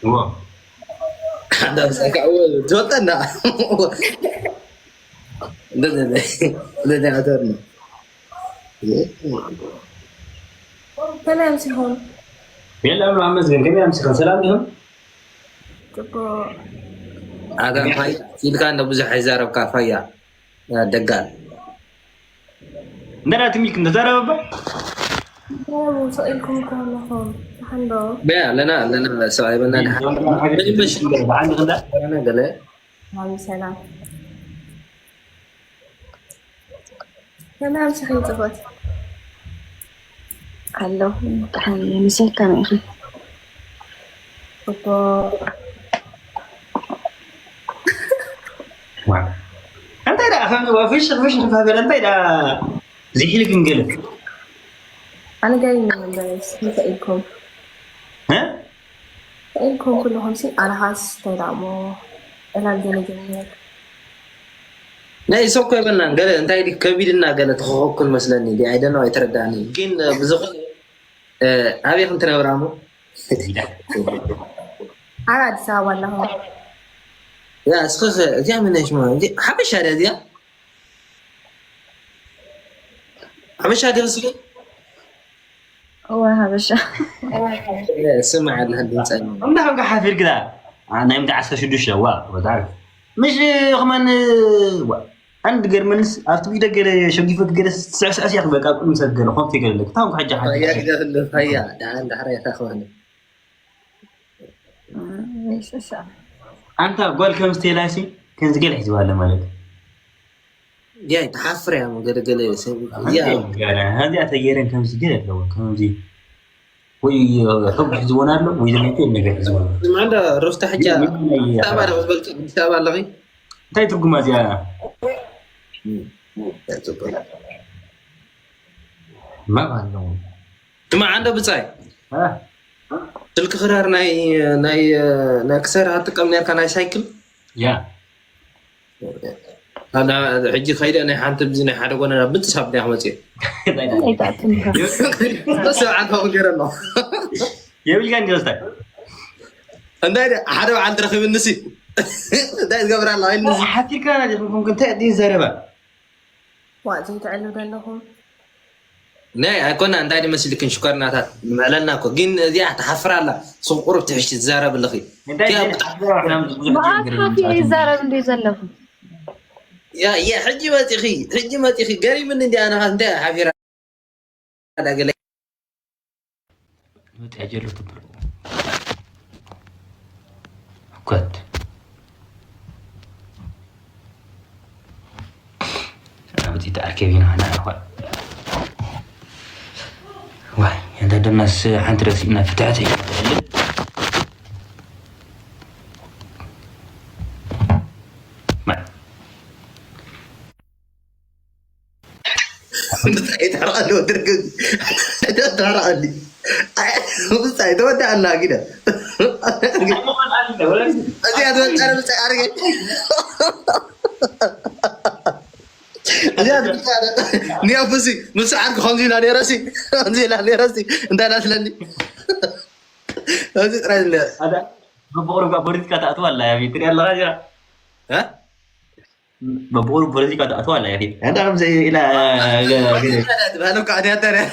هو هذا مسك أول جوتنا ده عذرنا تمام سيهون يلا أمر عم زين كم يمسك سلام لهم تبو هذا هاي في كان أبو زح يزارب كافيا دقال ده لا تملك نزارة بابا أنا سألكم كلهم حلو بيا لنا سؤال بنا بس عندي غدا أنا قال وعليكم السلام تمام سيهون تبوت هلو تحية مساء كم أخي تبو أنت إذا أفهم فيش فاهم أنت إذا زي لك نقلك أنا جاي من المدرس سألكم ها سألكم كلهم سي على حاس تلعبوا إلى الجنة جميل ناي سوق بنا قال أنت هيك كبيرنا قال تخوك كل مسلني دي عيدا نوع يترداني لكن بزغل أبي أنت نورامو عاد سوا لهم يا أسخخ جا من إيش ما حبش هذا دي حبش هذا بس هو هبشة سمع الهندسة عندها حاجة حافر كذا أنا يمدي عسكر شدوش وا وتعرف مش كمان عند جرمانس أفتح بيدا كده شو كيف كده ساعة أشياء بقى كل مسجل خم في كده تاهم حاجة هيا كده اللي هيا ده حرية أخواني ليش أشياء أنت قول كم ستيلاسي كان زقل حزوها ولا مالك يا تحفر يا مقدر يا هذه أتغيرين كم زقل لو كم زي ويحب حزونا له وإذا ما يكون نقل حزونا ما عنده رفت حاجة تابع ده بس تابع لغي تاي ترجم هذه ما بعلم ما عنده بتاعي ها تلك خرار ناي كسر هاتك أمني كان ناي سايكل يا أنا حجي خير أنا حانت بزين حدا وأنا بتسحب يا أحمد أي تعتمها بس عاد هو قرنا يا بيل كان جلستك أنا حدا عند رخيب النسي ده قبر الله النسي حتى كان ممكن تأدي زربة وأجي تعلو لهم ناي كنا عندنا مسجد كن شكرنا تا مالنا كو جين دي تحفر الله سوق قرب تعيش تزارب بالخي ما أخافي زارة من دي زلهم يا حجي ما تخي قريب من دي أنا هندا حفيرة هذا قال لك متأجر تبر كوت أنا بدي تأكلين هنا واي هذا الناس حنت رسينا فتاتي ما ترى له درج ترى لي بس هاي ده ده الله كده أزي هذا أنا بس أرجع أزي هذا نيا بسي بس أنا خنزي لا راسي خنزي لا راسي أنت لا تلني أزي راسي هذا بقول بريد كات أطول يا بيتري الله غير ها بقول بريد كات أطول يا بيتري هذا هم زي إلى هذا كأني ترى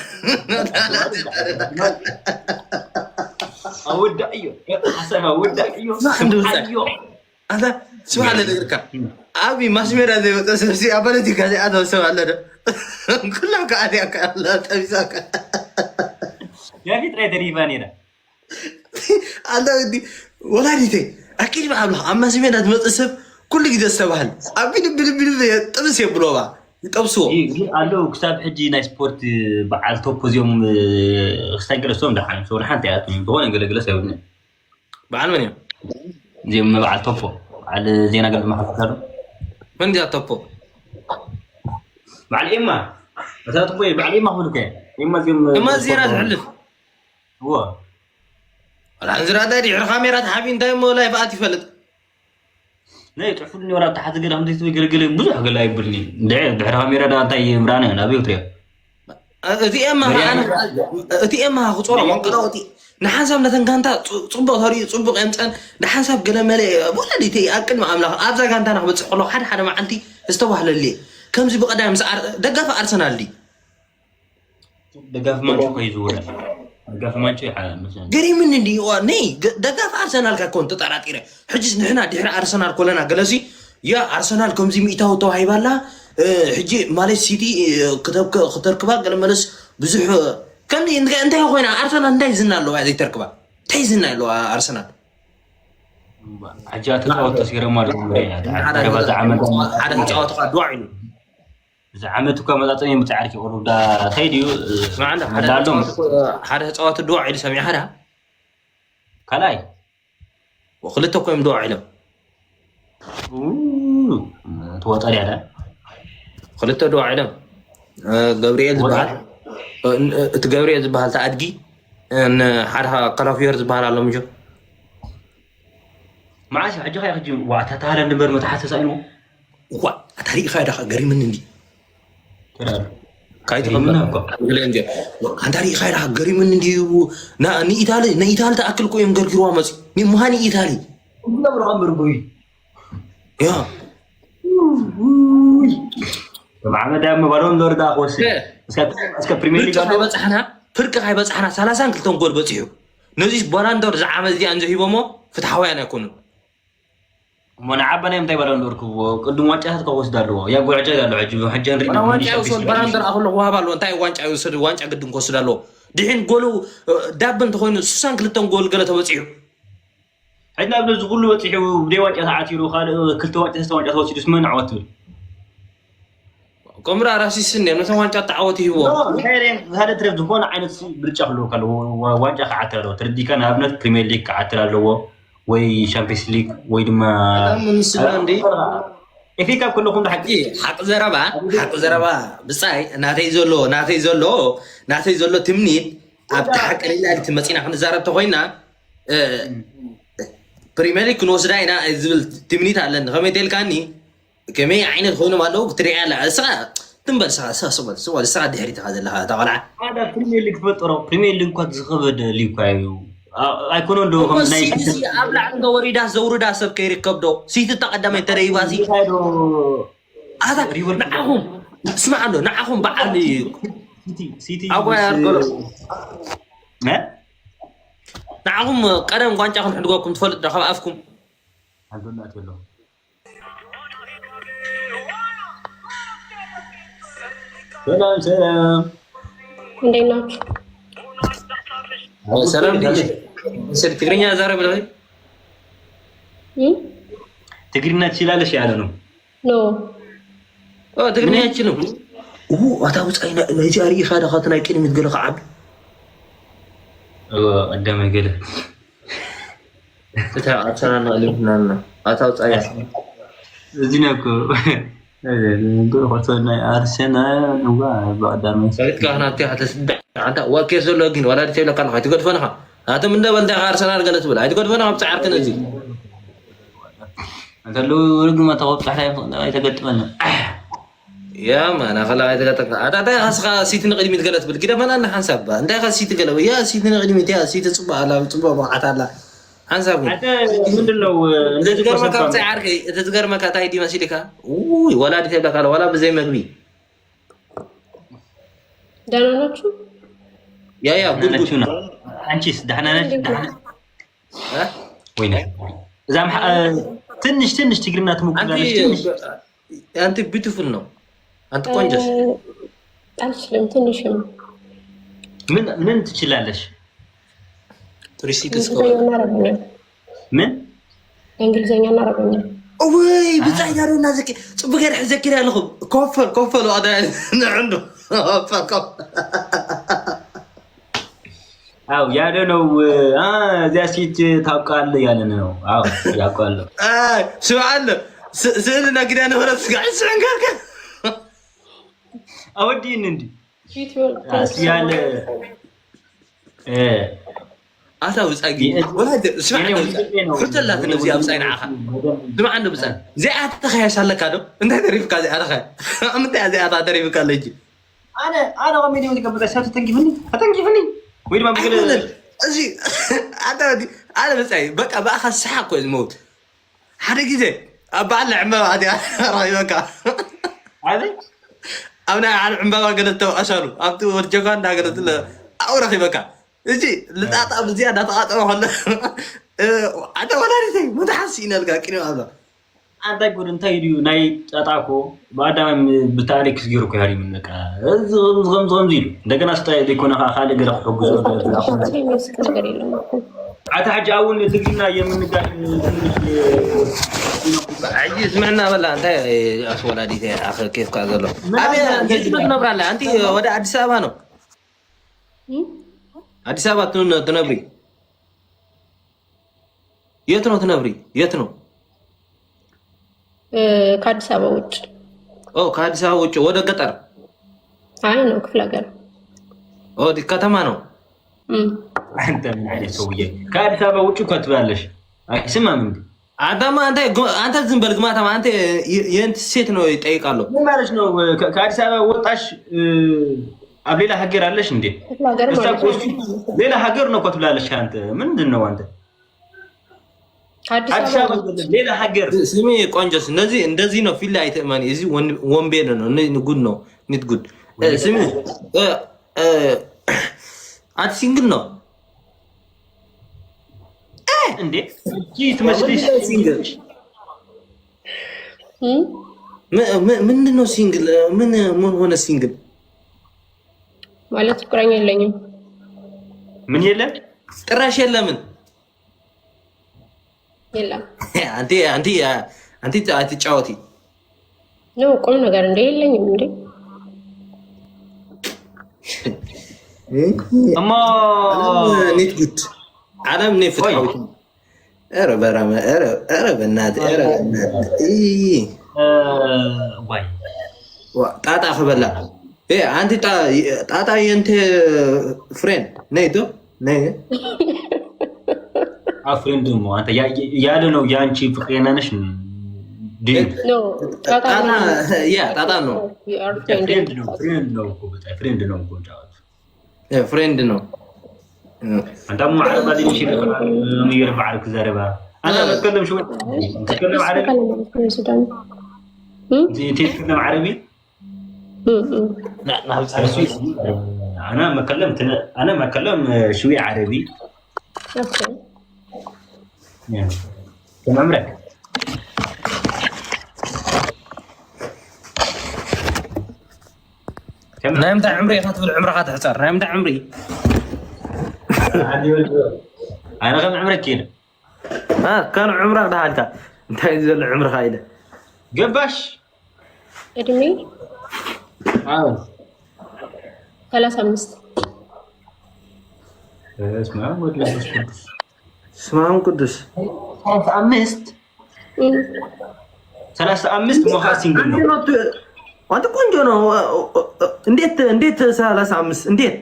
أود أيوه حسب أود أيوه هذا سؤال لك أبي مسمير هذا تسمسي أبلتي كذا هذا سؤال هذا كلهم كأني أكلا تبيساك يا بيتري دريباني ده هذا دي والله دي أكيد ما أبلها أما سمير هذا متصف كل كذا سبحان أبي نبي تبص يبلوها يتبصوا قالوا كتاب حجي ناي سبورت بعد توب يوم استنقل السوم ده حنا سوون حتى ياتني بقول انقل جلسه ابني بعد من يوم زي ما بعد توب على زينا قبل ما حصل من دي توبو مع الإمة مثلا توبو مع الإمة هو لك إمة زي ما زينا تحلف هو العنزر هذا يعرف كاميرا حابين دايما ولا يبقى تفلت لا تعرفني ورا تحت كده هم تسوي قلقل بزح قال لا يبرني دعي كاميرا ده تاي مرانه انا بيوتري أتي أما أنا أتي أما خطورة ما قدرتي ንሓንሳብ ነተን ጋንታ ፅቡቅ ተሪኡ ፅቡቅ የምፀን ንሓንሳብ ገለ መለ ወለዲተ ኣቅድሚ ኣምላኽ ኣብዛ ጋንታ ንክበፅሕ ከሎ ሓደ ሓደ መዓልቲ ዝተባህለልየ ከምዚ ብቀዳሚ ምስ ደጋፊ ኣርሰናል ዲ ደጋፊ ማንቹ ከይዝውረ ደጋፊ ማንቹ ገሪምን እንዲ ነይ ደጋፊ ኣርሰናል ካኮን ተጠራጢረ ሕጂስ ንሕና ድሕሪ ኣርሰናል ኮለና ገለሲ ያ ኣርሰናል ከምዚ ሚእታዊ ተዋሂባላ ሕጂ ማለት ሲቲ ክተርክባ ገለ መለስ ብዙሕ ከምዚ እንታይ ኮይና ኣርሰናል እንታይ ዝና ኣለዋ ዘይተርክባ እንታይ ዝና ኣለዋ ኣርሰናል عجات الأوت تصير مال عمرين هذا زعمت هذا متعاطف أدواعي زعمت كم ذاتني متعارك يقولوا ده خيديو معنا هذا تعاطف أدواعي اللي سمع هذا كلاي وخلته كم دواعي له توتر هذا خلته دواعي له جابرييل زبال جابرييل زبال تأدقي إن هذا كلافير زبال على مجو معاش حاجة خير خجيم واتتهار النمبر متحسس أينو وا تاريخ خير غري من ندي ترى كايت مننا لنجا عن تاريخ خير غري من ندي نا ني ايطالي تاكل كو يم غرغروا مس ني مهاني ايطالي لا برغم بوي يا معنا دام بالون دور دا خوسي اسكا بريمير ليج هاي بصحنا فرق هاي بصحنا 30 كلتون جول بصيو نزيش بالون دور زعما دي انجو هيبمو فتحويان يكونوا من عبنا يوم تبي بالون دور كو قدم وانشات كوس دارو يا قول عجل دارو عجب حجان رينا وانشا يوصل بالون دور اخو لو هبالو انتي وانشا يوصل وانشا قدم كوس دارو دحين جولو دابن تخوينو 30 كلتون جول قالته وصيو عندنا بنز كله وصيو بدي وانشا ساعتيرو خال كلتو وانشا وانشا وصيو اسمن عوتل كمرا راسي سن مثلا وانشا تعوتي هو خيرين هذا تريف دكون عينت برجع له قال وانشا عتلو تردي كان ابنت بريمير ليج عتلو وي شامبيونز ليج وي دما من السودان دي افيكا كلكم حقي حق زربا بصاي ناتي زولو تمنيت ابت حق لله تمصينا خن زارب تخوينا بريمير ليج كنوسداينا زبل تمنيت علن خميتل كاني كمي عينت خوينو مالو تري على اسا تنبل سوال الساعه دحري تهذا لها تقلع هذا بريمير ليج فطرو بريمير ليج كنت زخبد ليكايو أيكونون دو هم نايك سي أبلع عند وريدا زوردا سب كيري كبدو سيت تقدم تري بازي هذا نعهم اسمع عنه نعهم بعلي سيتي أبغى أقول نعهم قدم قانچا خن حدقوكم تفلت رخب أفكم عندنا أتولو سلام عندنا سلام دي سر تقرينيا زارة بلغي تقرينا تشيلالش يعلنو نو تقرينيا تشيلو أتاوز أين نيجاري خادا خاطنا يكيني متقلق عبد قدام يقلق تتعب أتانا نقلبنا أتاوز أين زينكو نقول خاطرنا أرسنال وبعد ما سألتك أنا تيها تسدع أنت وكيس لوجين ولا تجيب لك الخيط تقول فنها هذا من ده بلد أرسنال قالت ولا تقول فنها بسعر كنزي أنت لو رجل ما توقع حياة تقول فنها يا ما أنا خلا تقول هذا أسخا سيتنا قديمة قالت بل كده ما أنا حنسب أنت أخا سيت قالوا يا سيتنا قديمة يا سيت صبا على صبا ما عتلا حنسب حتى من لو تذكر ما كان سعر كي تذكر ما كان تايدي مسيلك ولا تجيب لك ولا بزي مغبي دانا ناتشو يا قول أنتيس دحنا ها وين زعم تنش تقرينا تمكن أنت بيوتيفول نو أنت كونجس ألشلم تنشم من تشلالش تريسي إنجليزية عربية من إنجليزية عربية وي بتاعي دارو نازك بغير حذكر لكم كفل هذا عنده كفل أو يا لو زي سيت تاقال يا لنو أو يا قال شو عنده سألنا كده أنا ولا قاعد سنقرك أودي نندي يال أتاوز أجي ولا سمع قلت له تنزي أبصين عاخا سمع عنده بس زي أتخيل شالك هذا أنت تعرف كذا أتخيل أنت زي أتعرف كذا يجي أنا غميني ودي قبل أساسا تنقفني وين ما بقول እዚህ أنا بس بقى بأخذ ساعة كويس موت حدا كده أبعد عمبا عادي رأيك عادي أنا على عمبا قلت له أشارو أبتو ورجعان ده قلت له أورخي بقى إيشي لتعطى بزيادة تعطى ولا أنا ولا شيء متحسين القى كني هذا أنت قول أنت يديو ناي أتاكو بعد ما بتاريخ سجيرو كهاري منك زغم زيلو ده كنا استاي يكون خالي قرا حب عاد حاجة أول تجينا يمن قال عجيز معنا ولا أنت أسوأ دي آخر كيف قال له أبي جيت بنبرة لا أنت وده أديس أبانو أديس أبا تنبري يتنو تنبري يتنو ከአዲስ አበባ ውጭ ከአዲስ አበባ ውጭ ወደ ገጠር አይ ነው ክፍለ ሀገር ዲ ከተማ ነው አንተ ምን አይነት ሰውዬ ከአዲስ አበባ ውጭ እኮ ትባለሽ አይስማም እንዴ አንተ ዝም በል ግማታ አንተ የእንት ሴት ነው ይጠይቃሉ ምን ማለት ነው ከአዲስ አበባ ወጣሽ ሌላ ሀገር አለሽ እንዴ ሌላ ሀገር ነው እኮ ትላለሽ አንተ ምንድን ነው አንተ አዲስ አበባ ሌላ ሀገር ስሚ ቆንጆስ እንደዚህ ነው ፊት ላይ አይተማኒ እዚህ ወንቤ ነው ጉድ ነው ኒት ጉድ ስሚ አት ሲንግል ነው እንዴ እቺ ትመስልሽ ሲንግል ምንድን ነው ሲንግል ምን ሆነ ሲንግል ማለት ፍቅረኛ የለኝም ምን የለም ጥራሽ የለምን የለም አንቲ አትጫወቲ ነው ቁም ነገር እንደ የለኝም እንዴ እማ ኒት ጉድ ዓለም ነው ፍትሃዊ ኧረ በእናትህ ዋይ ጣጣ ከበላ አንቲ ጣጣ የንተ ፍሬንድ ነይ ዶ ነይ ፍሬንድ ነው አንተ ያለ ነው ያንቺ ፍቅረኛ ነሽ ኖ ጣጣ ነው ፍሬንድ ነው انت مو عربي هذه مش مير بعرف زاربها انا بتكلم شو تتكلم عربي انت تتكلم عربي لا انا ما اتكلم شويه عربي اوكي كم عمرك نايم تاع عمري خاطر عمرك تحصر نايم تاع عمري انا كم عمرك كده كان عمرك ده انت يزل عمرك هايده قباش ادمي 35 اسمعهم قدس 35 مخاسين قلنا وانت كنجو ነው እንዴት 35 እንዴት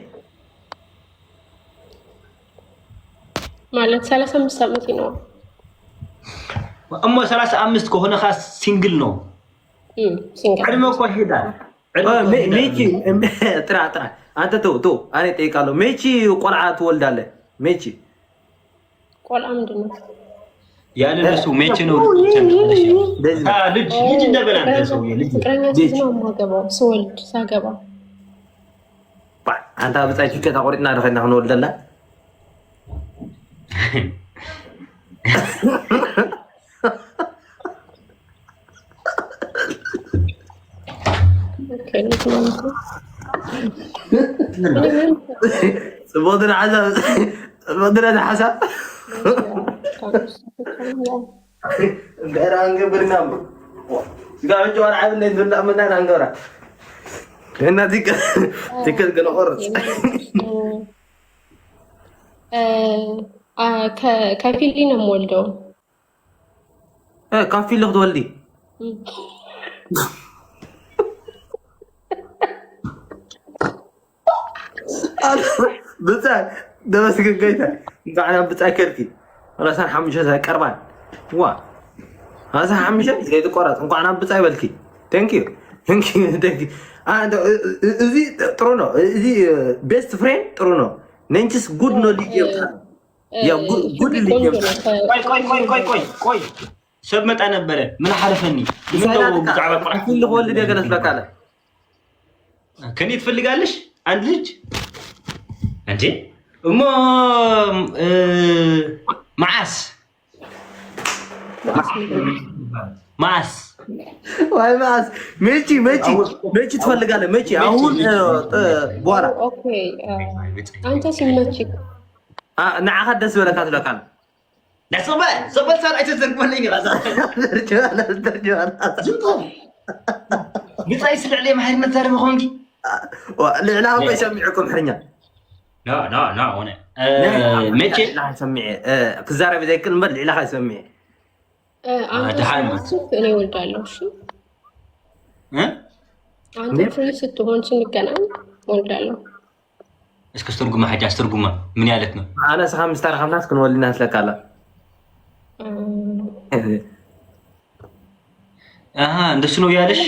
ማለት 35 ዓመት ነው እሞ 35 ከሆነ ኻስ ሲንግል ነው ሲንግል አድሞ እኮ ይሄዳል ሜቺ ጥራ አንተ ቶ እኔ ጠይቃለሁ ሜቺ ቆልዓ ትወልዳለህ ሜቺ ቆልዓ ምንድን ነው ያለ ለሱ ሜቺ ነው ልጅ እንደበላ ነው ልጅ ነው ማገባው ስወልድ ሳገባ አንተ አብጻይ ትከታ ቆርጥና ደኸና ክንወልደላ صبودنا عزا صبودنا حسب غير انقبرنا قال جوار عامل ندنا من انقرا هنا ديك كده قرص كافيلي ነው የምወልደው ካፊል ነው ትወልዲ بتاع ده بس كيتا قاعد بتاكلتي ولا سان حمشه قربان وا هذا حمشه زي تقرات انكم انا بتاع بلكي ثانك يو انت እዚህ ጥሩ ነው እዚህ ቤስት ፍሬንድ ጥሩ ነው ነንችስ ጉድ ነው ልጅ ያ ጉድ ልጅ ቆይ ሰብ መጣ ነበረ ምን ሓለፈኒ ምን ነው ብዛዕባ ቁርአን ሁሉ ወልድ የገለጽ በቃለ ከኔ ትፈልጋለሽ አንድ ልጅ እንዴ እሞ ማዓስ ዋይ ማዓስ መቼ ትፈልጋለህ መቼ አሁን በኋላ ኦኬ አንተ ሲመች ንዓኻ ደስ በለካ ትለካል صبت صار عايز ترجمني غزال ترجمة بيطلع يسلع عليه محل مثلا مخونجي الإعلام يسمعكم حرنيا لا وانا ماشي لا يسمع كزارة بدي كل مرة الإعلام يسمع አንተ እኔ ወልዳለሁ እሺ አንተ ፍሪ ስትሆን ስንገናኝ ወልዳለሁ እስከ ስተርጉማ حاجه استرጉማ ምን ያለት ነው انا خمس ترى خمس كن ولينا ስለካላ እንደሱ ነው ያለሽ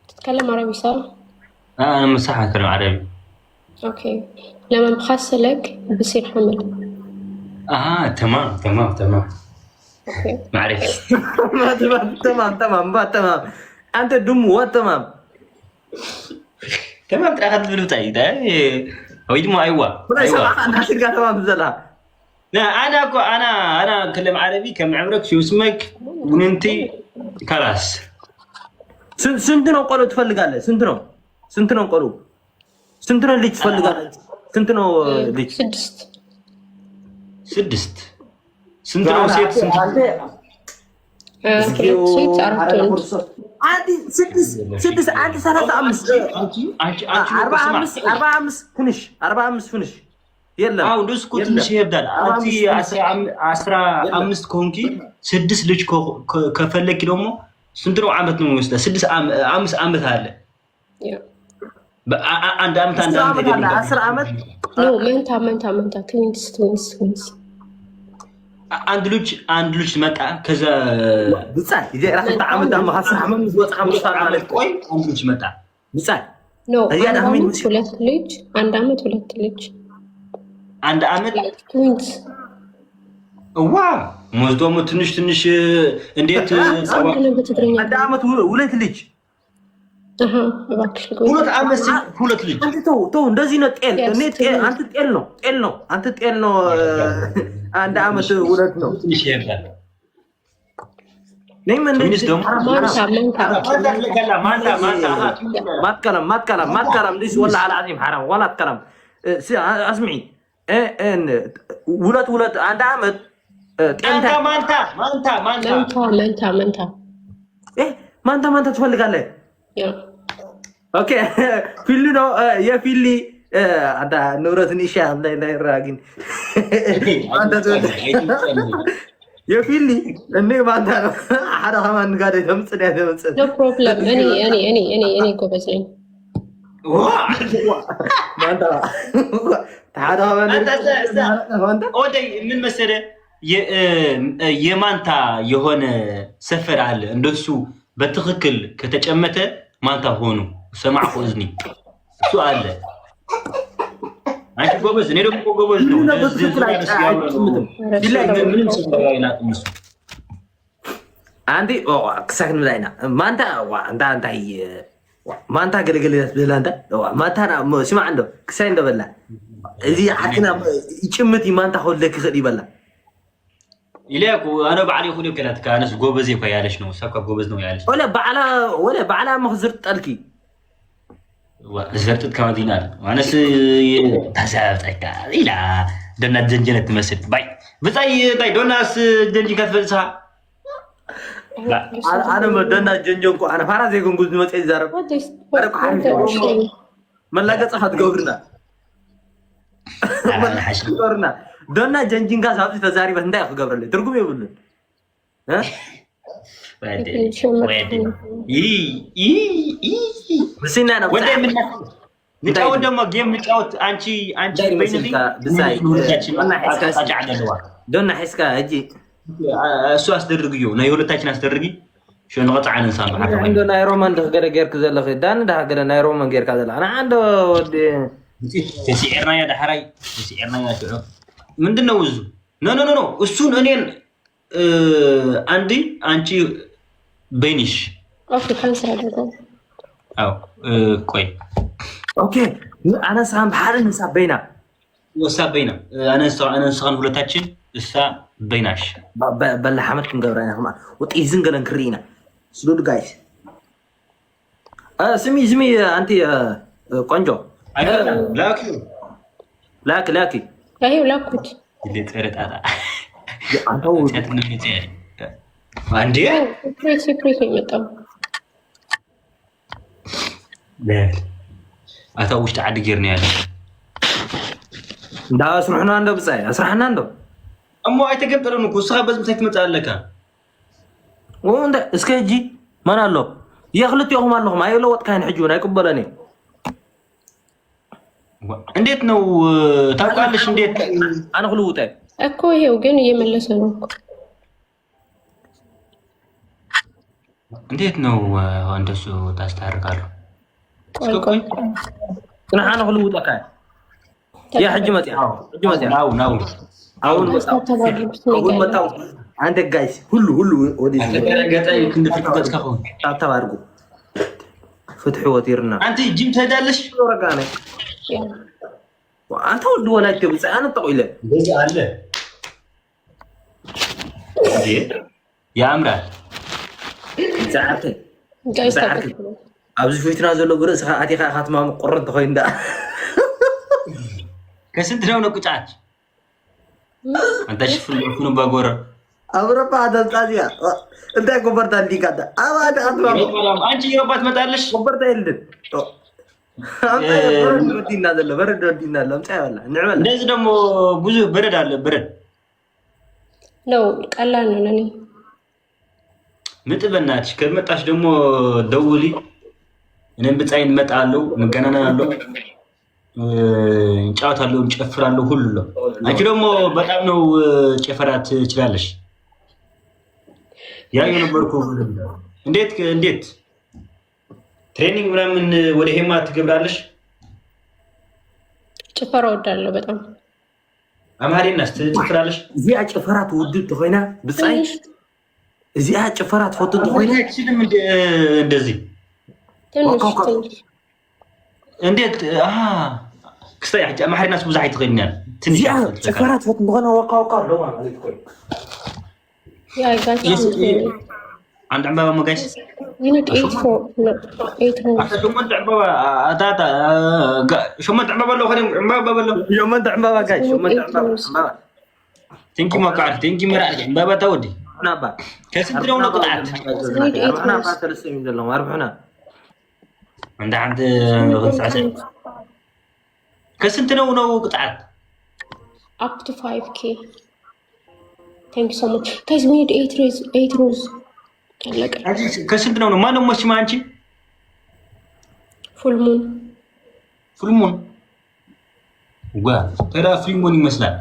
تتكلم عربي صح انا مساحه اتكلم عربي اوكي لما بخسلك بصير حمل تمام اوكي معرفش تمام انت دمو تمام ترى اخذت بلوتاي ده هو يدمو ايوه انا حسيت تمام زلها لا انا اتكلم عربي كم عمرك شو اسمك وننتي خلاص سنت ነው ቆሎ ትፈልጋለህ ስንት ነው ቆሎ ስንት ነው ልጅ ትፈልጋለህ ስንት ነው ልጅ ስድስት ስንት ነው ሴት ስንት ሴት አራቱን عادي سدس عادي 45 فنش يلا دوس كنت مش يبدال انت 15 كونكي 6 ልጅ ከፈለክ ደግሞ ስንት ነው አመት ነው ወስዳ 5 አመት አለ አንድ አመት 10 አመት ነው መንታ ትዊንስ አንድ ልጅ መጣ ከዛ ብጻይ ይራህ ተዓመት አማ ሐሳ ሐመም ዝወጣ ሐሙስታ ማለት ቆይ አንድ ልጅ መጣ ብጻይ ነው አንድ አመት ሁለት ልጅ አንድ አመት ትዊንስ ሞዝዶሞ ትንሽ እንዴት አንድ አመት ሁለት ልጅ ሁለት ልጅ አንተ ተው እንደዚህ ነው ጤል አንተ ጤል ነው አንድ አመት ሁለት ነው ትንሽ ይሄዳል ነይም እንደዚህ ማትከለም ليش والله على العظيم حرام ولا تكلم اسمعي ሁለት አንድ አመት ማንታ ትፈልጋለህ ኦኬ ፊሊ ነው የፊሊ አንተ ንብረትን ኢሻ እንዳይራግን የፊሊ እኔ ማንታ ነው አራ ማን ጋር ደምጽ ኖ ፕሮብለም እኔ ጎበዝ ነኝ ማንታ ታዳ ማንታ ኦደይ ምን መሰለህ የማንታ የሆነ ሰፈር አለ እንደሱ በትክክል ከተጨመተ ማንታ ሆኑ ሰማዕኩ እዝኒ እሱ አለ አንቺ ጎበዝ እኔ ደግሞ ጎበዝ ነው ምንም ሰው አንዴ ክሳክን ምዳይና ማንታ ገለገለት ብላንታ ማንታ ስማ አንዶ ክሳይ እንደበላ እዚ ሓቂና ይጭምት ማንታ ሆለክ ይخدي ይበላ ኢላኩ አነ ባዓሊ ሁሉ ከላት ካነስ ጎበዝ ይኮ ያለሽ ነው ሰካ ጎበዝ ነው ያለሽ ወላ ባዓላ መخزር ጠልኪ زرتت كمدينة وأنا تسافرت إلى دونا جنجنة تمثل باي دونا جنجي كتفلسها لا أنا ما دونا جنجونكو أنا فارس يكون جزء من الزرق أنا كحرف من لا قصة حد قبرنا قبرنا دونا جنجين كاس هابس فزاري بس نتاعه قبرنا تركم يقولون ها مسينا انا نتعود دم جيم نتعود انشي بيني دونا حسكا اجي እሱ አስደርግዩ ናይ ሁለታችን አስደርጊ شو نقطع عن انسان عندنا رومان ده غير كذا لا ዳን ده غير ናይ رومان غير كذا انا عنده ተሲዕርና ያ ዳሕራይ ተሲዕርና ያ ሽዑ ምንድነው እዙ ኖ እሱን እኔን አንቺ በይንሽ ኦኬ ካንሰል አድርገው አው ቆይ ኦኬ አና ሳም በሐርን ንሳ በይና ወሳበይና አነንሳን ሁለታችን እሳ በይናሽ በላ ሐመድ ክንገብራና ከማ ወጥይዝን ገለን ክሪና ስሉድ ጋይስ ስሚ አንቲ ቆንጆ ላኪ አይው ላኩት ለተረጣጣ አንተው አንዴ ሴክሬት ይመጣው አታው ውሽጥ ዓዲ ጌርና ያለ እንዳ ስሩሕና እንዶ ብጻይ አስራሕና እንዶ እሞ አይተገበረን እኮ እሷ በዝም ትመጣለካ ወንደ እስከ እጂ ማን አለው የኽልቲኩም አለኩም አይለወጥ ካይን ሕጁን አይቀበለኒ እንዴት ነው ታውቃለሽ? እንዴት አነ ክልውጠ እኮ ይሄው ግን እየመለሰ ነው እኮ እንዴት ነው እንደሱ ታስታርቃለሁ? ቆይ አነ ክልውጠ ካይ ያ ሕጂ መጥያ አሁን መጣው አንተ ጋይስ ሁሉ ወዲህ ገጣይ ክንድ ፍትገጽ ከሆነ ታተባርጉ ፍትሕ ወቲርና አንተ ጂም ትሄዳለሽ? ወረጋነ አንተ ወልድ ወላጅ ብጻ አነ ተቆይለ እንደዚህ አለ እንዴ ያምራል ዛዓተ ጋይስ ኣብዚ ፊትና ዘሎ ግርስ አቲኻ ካትማ ቆረንት ኮይንዳ ከስንት ነው ቁጫች አንተ ሽፍሉ ባጎረ አብረባ አዳጣዚያ እንደ ጎበርታ እንዲካዳ አባዳ አትማ አንቺ ይሮባት መጣለሽ ጎበርታ ይልድ አንተ ወዲና ዘለ በረድ ወዲና ለምጻ ያላ ንዕመል እንደዚህ ደግሞ ብዙ በረድ አለ በረድ ነው ቀላል ነው ለኔ ምጥበናች ከመጣሽ ደግሞ ደውሊ እኔም ብጻይን መጣለው እንገናናለን እንጫወታለሁ እንጨፍራለሁ ሁሉ አንቺ ደግሞ በጣም ነው ጨፈራት ትችላለሽ ያ የነበርኩ እንዴት ትሬኒንግ ምናምን ወደ ሄማ ትገብራለሽ? ጭፈራ ወዳለሁ በጣም አማሪናስ ትጨፍራለሽ? እዚያ ጭፈራት ውድት ኮይና ብጻይ እዚያ ጭፈራት ፈትት ኮይና እቺንም እንደዚህ ትንሽ እንዴት ክስታይ አጃ አማሪናስ ብዙ አይትገኛል ትንሽ ጭፈራት ፈት እንደሆነ ወቃውቃ ነው ማለት ኮይ ያ ጋይስ አንድ عمبابه مقايس ينك 8 حتى شو منت عمبابه اتاتا شو منت عمبابه لو خليهم عمبابه لو شو منت عمبابه جاي شو منت عمبابه تنكي ما قاعد تنكي مرا عمبابه تودي انا با كسنت لو نقطعت انا فاتلسم يدلهم اربعنا عند 5 كسنت لو قطعت up to 5k thank you so much guys we need 8 rows كسنت لو ما نمشي ما انت فول مون وا ترى فول مون يمثل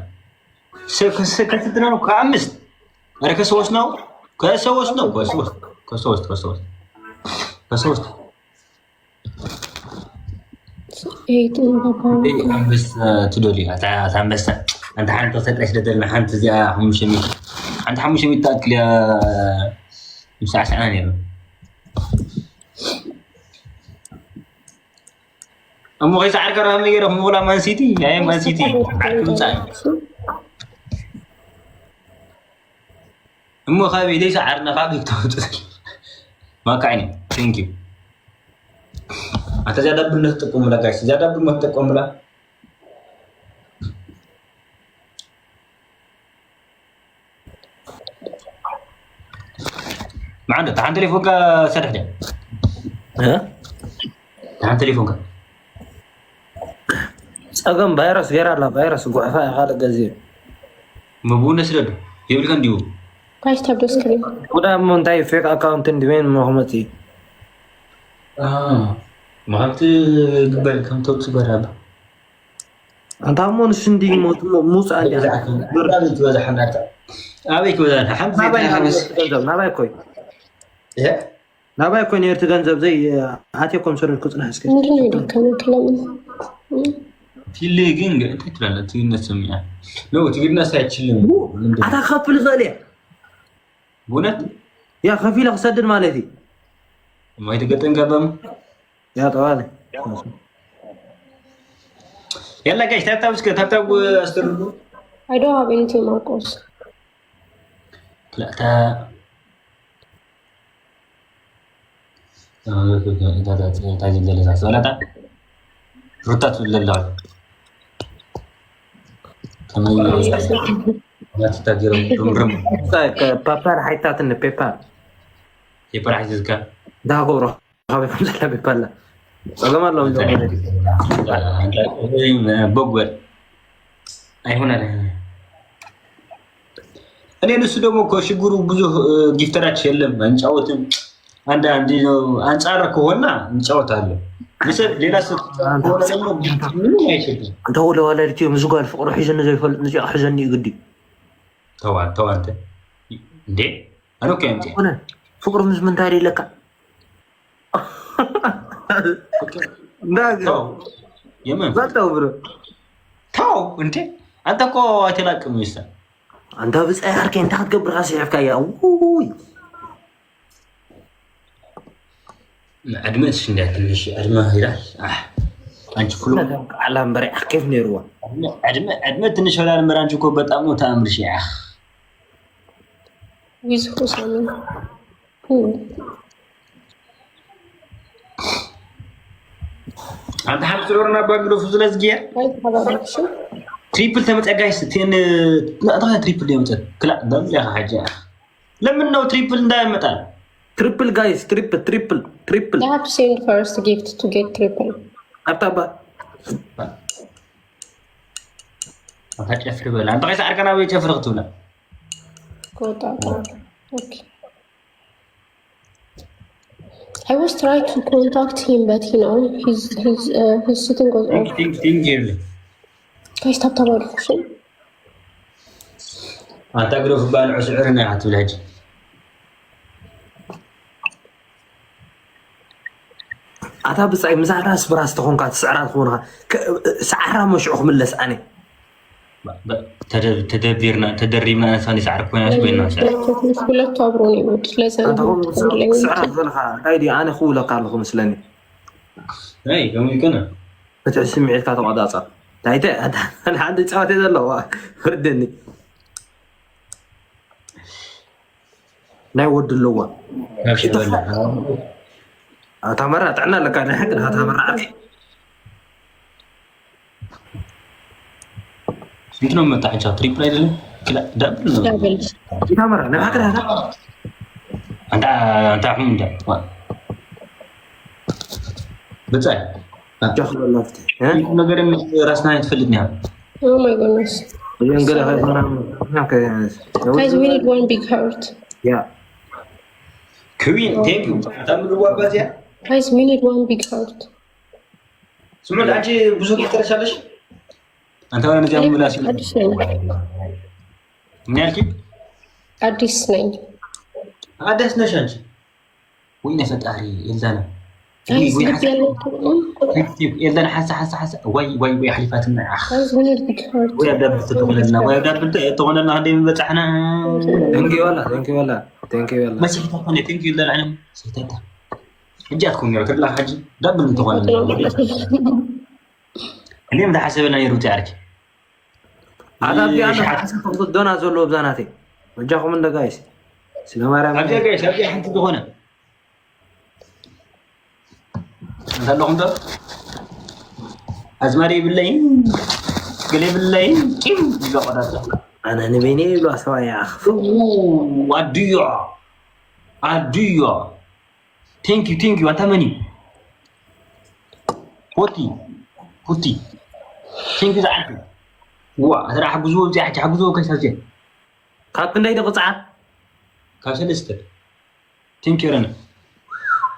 كسنت لو كامست انا كسوس ነው كسوس بس تدولي أنت أنت حنت تصدق لدلنا حنت زي 500 أنت 500 تأكل يا مساعة ثانية أمو غير سعر كرام يجرب مولا مان سيتي يا مان سيتي أمو خابي ليش سعرنا خابي ما كايني ثانك يو أنت زيادة بنت تقوم لا guys زيادة بنت تقوم لا ما عنده تعال تليفونك سرح ده ها تعال تليفونك أقام فيروس غير على فيروس وقفاء هذا جزير مبون نسرد يقول كان ديو guys تبدو سكرين وده منتهي فيك أكاونت دوين مهمتي ما هبت قبل كم توت برابا أنت همون سندي موس عندي برابا توزع حناتا أبيك وزن حمد ما بايكوي إيه ما بايكوي نيرت جنزب زي هاتيكم سر الكتلة هسكت ምንድነው የደከመን ክለምን ፊሊንግ እንት ትላለህ ትግነት ሰምኛ ነው ትግነት ሳይችልም አታ ከፍል ኸለ ቦነት ያ ከፊል አሰድን ማለቴ ማይ ተገጠን ገባም ያ ጠዋለ ያላ ጋይስ ታብታብ አስተርጉ I don't have anything, Marcos. لا تا جلسة ولا تا رتات لله كمان ما تتاجر رم بابار حيتات إن بيبار يبرع حيزك ده غورة هذا كم سنة بيبار لا أجمع لهم بقول أي هنا እኔ እሱ ደግሞ ከሽጉሩ ብዙ ጊፍተራች የለም አንጫወትም አንድ ነው አንጻር ከሆነ እንጫወታለን مثل ሌላ ሰው ምን አይችልም አንተ ወለ ልጅ ምዝጓል ፍቅሩ ሒዘን ዘይፈል ንጂ አሕዘን ይግዲ ተው አንተ እንዴ አኖ ከንቴ ሆነ ፍቅሩ ምዝ ምን ታሪ ለካ እንዳገ የምን ባጣው ብሮ ተው እንዴ አንተ እኮ አትላቅም ይሰል አንተ ብጻይ አርከ እንት አትገብር ራስህ ያፍካ ያ ውይ አድመሽ እንዳትልሽ አድማ ይላል አንቺ ኩሉ አላም በሬ አከፍ ነርዋ አድመ ትንሽ ወላል መራንቺ እኮ በጣም ነው ታምርሽ ያ with Husami አንተ ሀብትሮና ባግዶ ፍዝለዝጊያ ትሪፕል ተመጣጋይስ ቴን ላታ ትሪፕል የመጣ ክላ በሚያ ሀጃ ለምን ነው ትሪፕል እንዳይመጣ ትሪፕል ጋይስ ትሪፕል they have to send first gift to get triple አጣባ አታጨፍር በላ አንተ ጋይስ አርቀና ወይ ጨፍርክቱ ላ ኮታ okay I was trying to contact him but you know his sitting was off think guys tap action አታግረው ባል ዑስዕርና አትብላጅ አታ ብጻይ ምዛራስ ብራስ ተኾንካ ትስዕራት ኾንካ ሰዓራ መሽዑ ክምለስ ኣነ ተደሪብና እንሳን ይስዓር ኮይናስ ኮይና ሁለቱ አብሮ ነው ይወድ ሰዓራት ዘለካ አይዲ ኣነ ክውለካ ኣለኹ ምስለኒ አይ ከም ይከና በታ ስምዒትካ ተቋዳፃ ታይተ ኣነ አንድ ጻወት ዘለዋ ፍርድኒ ናይ ወድ ኣለዋ تمرة عنا لك أنا حقنا تمرة شنو متاعها تريبل ايدل لا دبل تمرة أنا حقنا هذا انت حمد بتصير جاخذ اللفت ها نقدر راسنا يتفلتني هذا oh my goodness ينقل هاي هناك guys we need one big heart yeah كوين ثانك يو تعملوا وابات يا guys we need one big heart سمعت አንቺ ብዙ ከተረሻለሽ አንተ ወራነ ጃም ብላሽ ምን ያልኪ አዲስ ነኝ አዲስ ነሽ አንቺ ወይኔ ፈጣሪ የለና የለና ሐሳ ወይ حليفاتنا guys we need big heart ወይ አዳብ ተተቆለና ወይ አዳብ ተቆለና እንደ በጻحنا ثانك يو والله ماشي تكون ثانك يو لنا انا سيتاتا اجاتكم يا كل حاجه دبل انت ولا اليوم ده حسبنا يروتي عليك هذا بدي انا حسب ضدنا زولو بزاناتي وجاكم من دقايس سلام عليكم ابي جايش ابي حد هنا انت لهم ده ازماري بالله قلي بالله كيف يقعد انا نبيني له سوا يا اخ اديو ثانك يو انت مني هوتي ثانك يو زعلت وا ترى حجزو زي حجزو كسرجه كاب نداي دقصع كاسلست ثانك يو رنا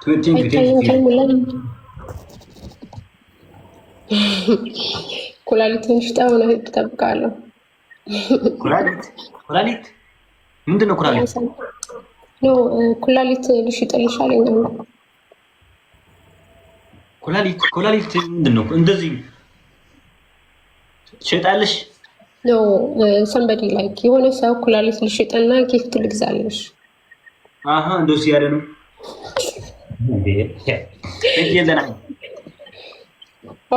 ثانك يو ኩላሊትን ሽጣው ነው ተጠብቃለሁ ኩላሊት ምንድነው ኩላሊት ኖ ኩላሊት ልሽጥልሽ አለኝ ኩላሊት ምንድነው እንደዚህ ትሸጣለሽ? ኖ somebody like የሆነ ሰው ኩላሊት ልሽጥና ጊፍት ልግዛለሽ። አሃ እንደሱ ያለ ነው እንዴ? እየዘና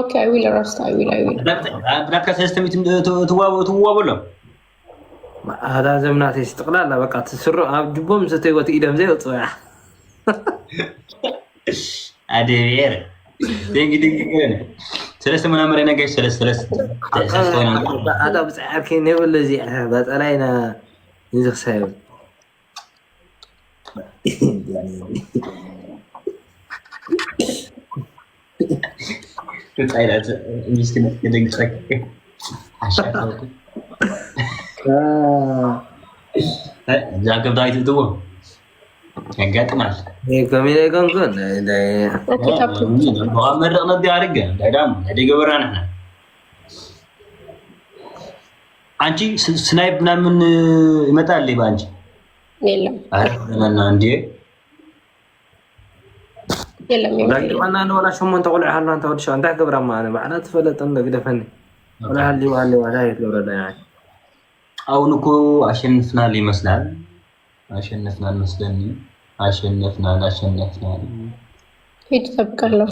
ኦኬ I will arrest I will ብራካ ሰስተሚት ትዋወሉ هذا زمناتي استقلال بقى تسر جبهم ستيوت إيدهم زي وطوع أدير دينك كده ثلاثة منامرين جاي ثلاثة هذا بس عارفين ولا زي بس علينا نزخ سايب تتعيلات مسكين كده قصك عشان جاكب دايت دوو ያጋጥማል ከሚለ ኮንኮን ኦኬ ታፕ መረቅና ዲያርገ ዳዳም ደገበራና አንቺ ስናይፕ ምናምን ይመጣል ባንቺ የለም አረና እንዴ የለም ለማና ነው ወላ ሸሞን ተቆልع ሀላ አንተ ወድሻ አንተ ገብራማ እኔ ባላ ተፈለጠ እንደግደፈን ወላ ሀሊ ዋሊ ዋላ ይገብረዳ ያይ አሁን እኮ አሸንፍናል ይመስላል አሸንፍናል መስለኝ አሸንፍናል ሄድ ተብቃለሁ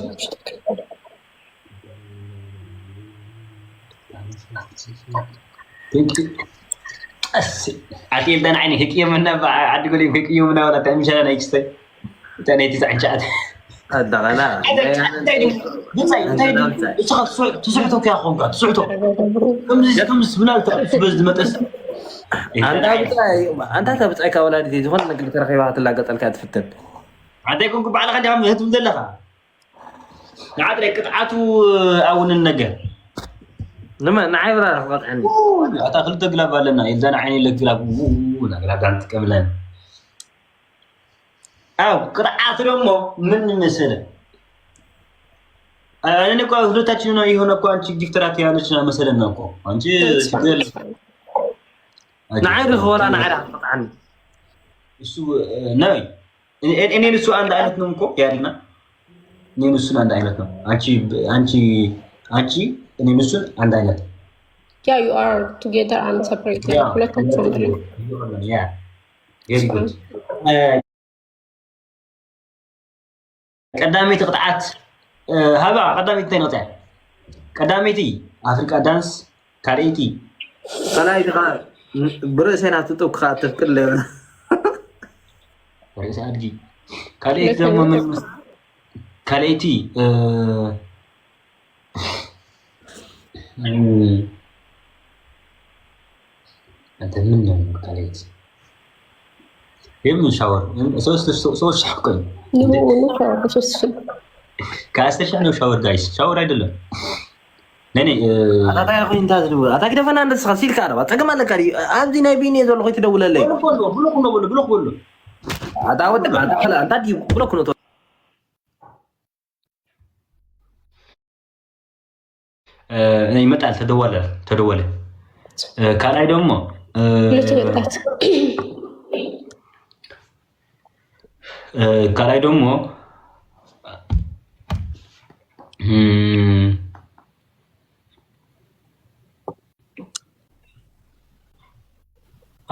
أكيد أنا عيني هيك يوم أنا عاد يقول لي هيك يوم أنا ولا تعمل شيء أنا يكستي تاني تسعة شات هذا غلا تسعته كيا أخوك تسعته كم سبنال بس دمتس أنت تبتعك أولادي تقول إنك ترخيبات الله قتل كات فتن عاد يكون بعد خدي عم يهتم دلها عاد لك قطعته أو النجار لما نعيب راح قطع عني أتاخذ تقلب لنا إذا أنا عيني لك قلب قلب أنت كملان أو قطعات رمو من مثلا أنا نقول هذا تأتينا يهونا كو أنت جفترات يالشنا مثلا نقول أنت نعرف ولا نعرف قطع عني سو ناي إني نسوا عند عائلة نمكو يارينا إني نسوا عند عائلة نم أنتي إني نسوا عند عائلة yeah you are together and separated yeah very good قدامي تقطعات هبا قدامي تين قطع قداميتي أفريقيا دانس كاريتي فلا يدخل برسنا تطوق خاطر كله برس أرجي كاريتي من كاريتي أنت منو كاريتي يوم شاور سوس شاور كاستش أنا شاور جايز شاور አይደለም ነኔ አታ ያቆይ እንታዝሉ አታ ከደፈና እንደስ ሲል ካረባ ተገማ ለካሪ አንዚ ናይ ቢኔ ዘሎ ኮይ ትደውለለይ ብሎክ አታ ወደ አታ አንታ ዲ ብሎክ ነው ይመጣል ተደወለ ካላይ ደግሞ ካላይ ደግሞ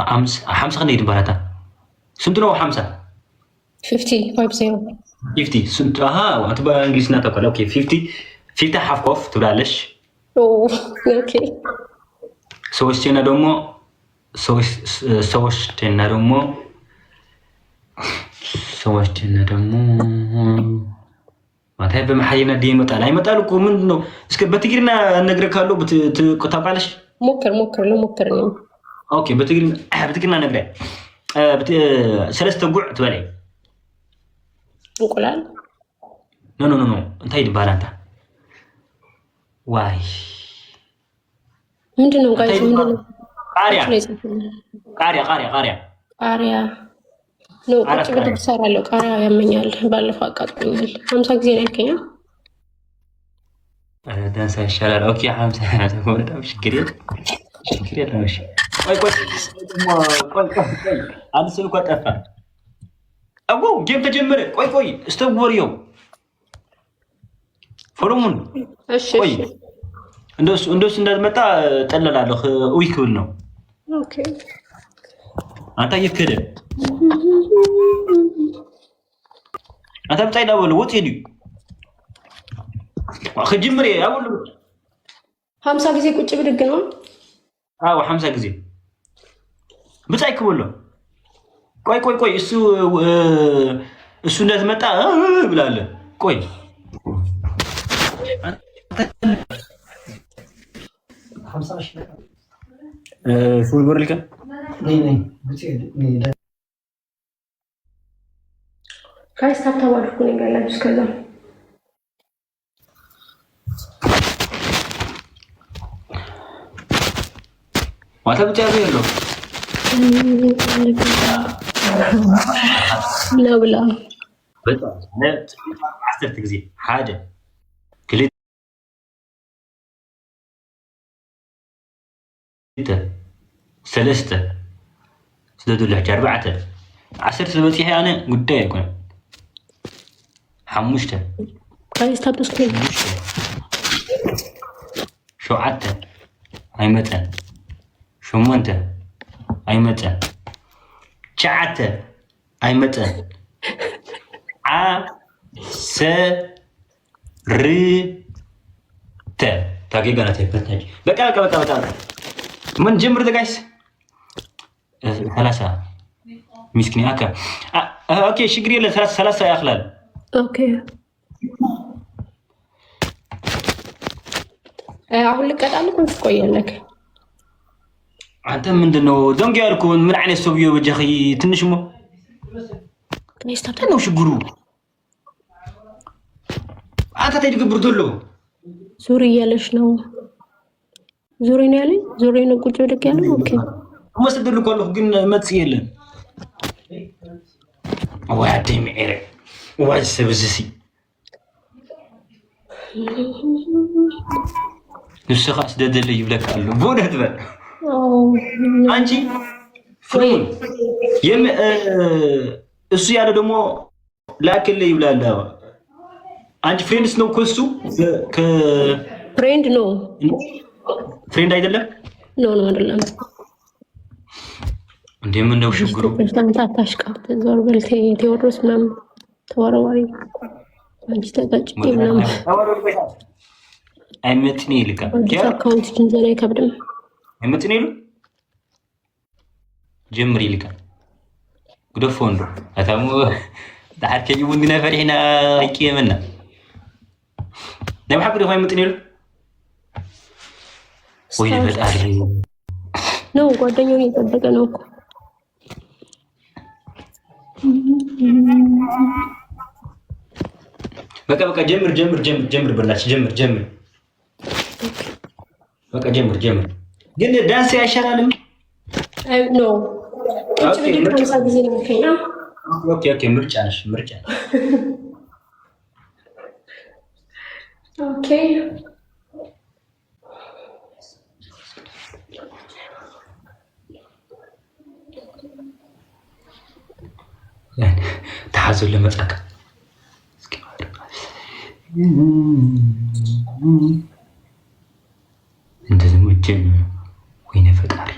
حمسة خليني دبارتا سنتنا وحمسة 50 سنت وانت بقى انجليزي ناتاكل اوكي 50 حاف كوف تبلالش اوكي سوشتنا دمو ما تحب محينا دين متى لا يمتى لكم منه اسك بتجينا نقرا كالو بتقابلش موكر لي اوكي بتجينا نقرا ثلاث تقع تبالي انقلال نو انت هيد بالانتا واي ምንድነው ጋይስ ምንድነው ቃሪያ ነው ቁጭ ብድግ ሰራለሁ ቃሪያ ያመኛል ባለፈው አቃጥሎኛል 50 ጊዜ ነው ያልከኝ ዳንሳ ይሻላል ኦኬ 50 በጣም ችግር የለም እሺ ቆይ አንድ ስልኳ ጠፋ አጎ ጌም ተጀመረ ቆይ ስተወሪው ፎሎሙን እሺ እንደሱ እንዳትመጣ ጠለላለሁ ወይ ክብል ነው ኦኬ አንተ ይከደ አንተ ብታይ ዳወለ ወጥ ሄዱ خجمري اقول 50 ጊዜ ቁጭ ብድግ ነው አዎ 50 ጊዜ ብታይ ክብሎ ቆይ እሱ እንደተመጣ ብላለ ቆይ ፉል ብርልከ ነይ ብትሄድ ጋይስ ታታዋልኩ ነኝ ያላችሁ እስከዛ ማታ ብቻ ያለው ለብላ በጣም አስርት ጊዜ ሓደ ክልተ ሰለስተ ስለዱላች አርባዕተ عشرة سبتي أنا قدام يكون حموشته كويس تبص كلي شو عدته أي متى شو منته أي متى شعته أي متى س ر ت تاكي قناة تبتناج بقى من جمر ده جايز ثلاثة مسكني هكا اوكي شقري له ثلاثة يا اخلال اوكي አሁን ልቀጣልኩ እንስቆያለክ አንተ ምንድነው ደንግ ያልኩን ምን አይነት ሰውዬው በጀኺ ትንሽሞ ከስታታ ነው ሽጉሩ አንተ ተጅግብር ዶሎ ዙሪ ያለሽ ነው ዙሪ ነው ያለኝ ዙሪ ነው ቁጭ ወደክ ያለው ኦኬ ወሰደልኩ አለሁ ግን መጽ የለም وادي معيري واسبزسي نسخة أسدد اللي يبلك قالوا بودة تبع أنجي فرين يم السيارة دمو لكن اللي يبلا لا أنجي فرين سنو كوسو ك فريند نو فريند أيدله نو أدلم እንዴ ምን ነው ሽጉሩ ተንታታሽካ ተዞር በልቴ ቴዎድሮስ ምናምን ተወረዋሪ አንቺ ተቀጭ ምናምን አይመጥኒ ይልካ አካውንት ጅንዘና ይከብድም አይመጥኒ ይሉ ጀምር ይልካ ጉደፎንዶ አታሙ ዳርከኝ ወንግና ፈሪና አይቂየምና ነይ ሐቁ ደፋ አይመጥኒ ይሉ ወይ ለፈጣሪ ነው ጓደኛው እየጠበቀ ነው እኮ በቃ ጀምር በላች ጀምር በቃ ጀምር ግን ዳንስ ያሻላልም ኖ እቺ ቪዲዮ ከመሳ ጊዜ ነው ከኛ ኦኬ ምርጫ ነሽ ኦኬ تحازل لمتاك انت زمجن وين فطاري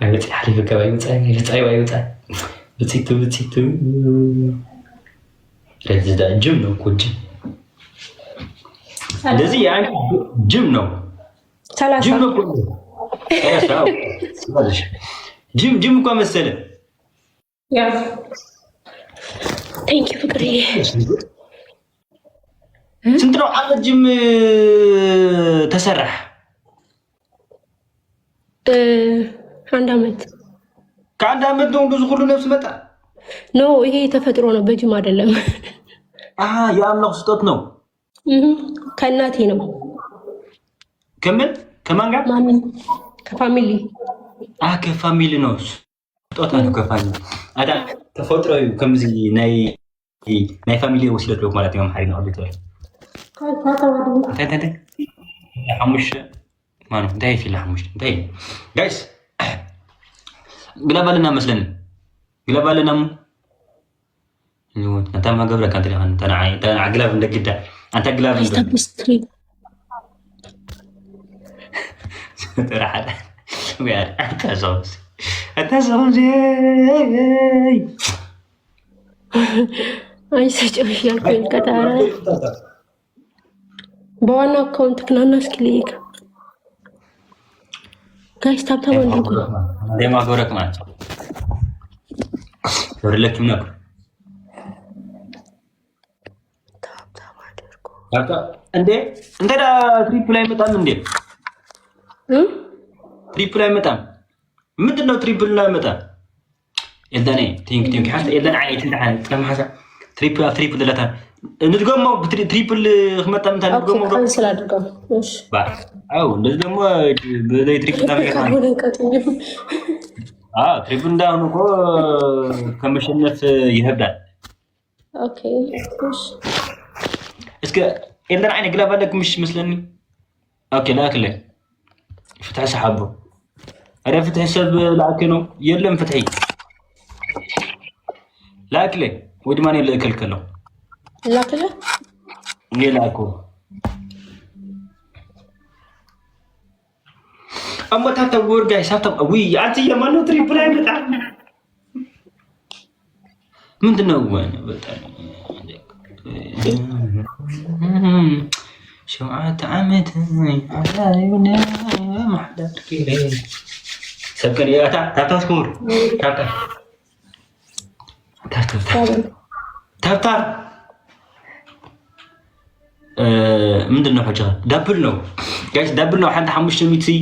አይወጣ على በቃ አይወጣ በጽይቱ ረዝዳ ጅም ነው እኮ እንደዚህ ያን ጅም ነው ጅም ነው ጅም እኮ መሰለ ያ ቴንክ ዩ ፍቅሬ ስንት ነው አመት ጅም ተሰራህ አንድ አመት ከአንድ አመት ነው ብዙ ሁሉ ነፍስ መጣ ኖ ይሄ ተፈጥሮ ነው በጅም አይደለም የአምላክ ስጦት ነው ከእናቴ ነው ከማን ጋር ማምን ከፋሚሊ ከፋሚሊ ነው ስጦታ ነው ከፋሚሊ አዳ ተፈጥሮዩ ከምዚ ናይ ፋሚሊ ወስደት ነው ማለት ነው ማሪና አለቶ ታታ حمش ማኑ ዳይ ፊል حمش ዳይ ጋይስ قلبالنا مثلا قلبالنا انت ما قبلك انت اللي انت انا عقلاف عندك جدا انت قلاف عندك ترى حدا ويا انت صوص اي سجوش يالكين كتارة بوانا كنت كنا نسكليك ጋይስ ታብታብ አድርጉ። ለማ ጎረክ ማለት ወርለክ ምናክ ታብታብ አድርጉ። እንዴ እንተዳ ትሪፕል አይመጣም እንዴ? ትሪፕል አይመጣም። ምንድነው ትሪፕል ላይ አይመጣም? የዳኔ ቲንክ ሐታ የዳን አይት እንደ ሐታ ተማሐሳ ትሪፕል ለታ እንድገመው ትሪፕል ከመጣም ታንድገመው ካንሰል አድርገው። እሺ አው እንደዚህ ደግሞ በላይ ትሪፕል ታመጣ ትሪፕል እንዳሁን እኮ ከመሸነፍ ይሄዳል። ኦኬ እሺ እስከ የዳን አይነ ግላብ አለክ مش መስለኒ ኦኬ ላክለ ፍትህ ሰሐቡ አረ ፍትህ ሰብ ላክ ነው የለም ፍትህ ላክለ ወድማኔ ለከልከለው ላክለ ላኩ أما تطور جاي ساتم وي أنت يا مانو تريبل أي بتاع من دنوان بتاع شو عتعمت على يونا ما حدا كيري سكر يا تا سكور تا من دنو حاجة دبل نو جايز دبل نو حد حمش ميتسي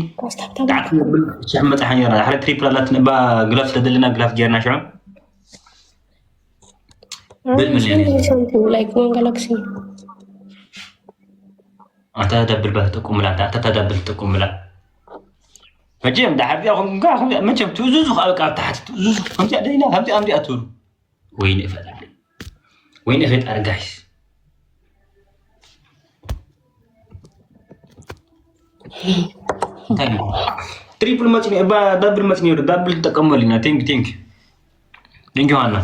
تعرف دبل شو حمد حنيرة حرة تريبل لا تنبا غلاف تدلنا غلاف جيرنا شو بالمليون لايك وان جالاكسي أنت دبل به تقوم لا أنت تدبل تقوم لا فجيم ده حبي أخون قا أخون ما شفت توزوز خالك تحت توزوز خمسة دينا همتي أمدي أطول وين إفت وين إفت أرجعش تريبل ماتشني با دبل ماتشني دبل تكملنا ثانك يو انا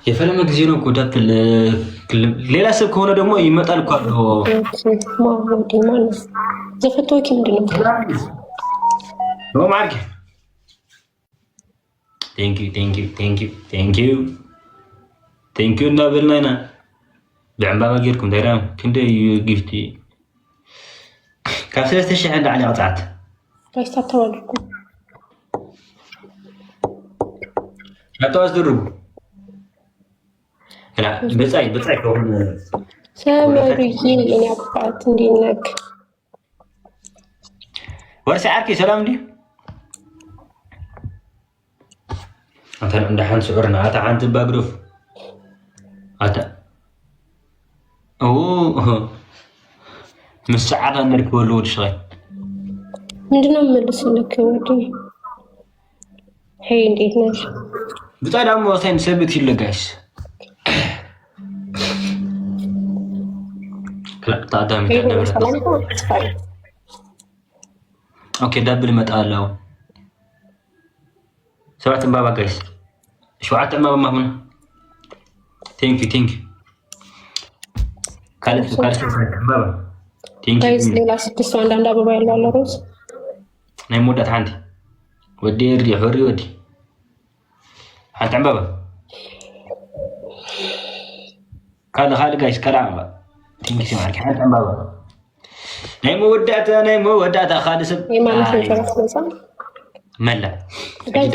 የፈለመ ጊዜ ነው እኮ ደብል ሌላ ሰብ ከሆነ ደግሞ ይመጣል እኮ አለው ማውዲ ማለት ዘፈቶኪ ምንድነው ነው ማርክ ثانك يو نابلنا بعمبا غيركم دايرام كنده يجفتي كان 3000 عند علي قطعت ጋይስ ታብታብ አድርጉ። አጣዋስ ድርጉ لا بصاي كون ሰመሩዬ የኔ አባት እንዴት ነህ? ورث عاركي سلام دي انت عند حنس عرنا اتا عند باغروف اتا اوه مسعره نركب الولود شوي ምንድነው መልስልክ ወዲ ሄይ እንዴት ነሽ? بصاي دام وثين سبت يلقاش لا تعدم اوكي دبل متقالو سبعة بابا جايز شو عتم بابا مهمنا ثانك يو كالس بابا ثانك ጋይስ يو ሌላ 6 አንዳንድ አበባ ያለው አለ ሮዝ ناي مودات عندي ودي يرجع حري ودي حتى بابا كان خالد جايز كلام ثانك يو معك حتى بابا ناي مودات خالد سب የማለት ነው ተረፈሰ ملا ጋይስ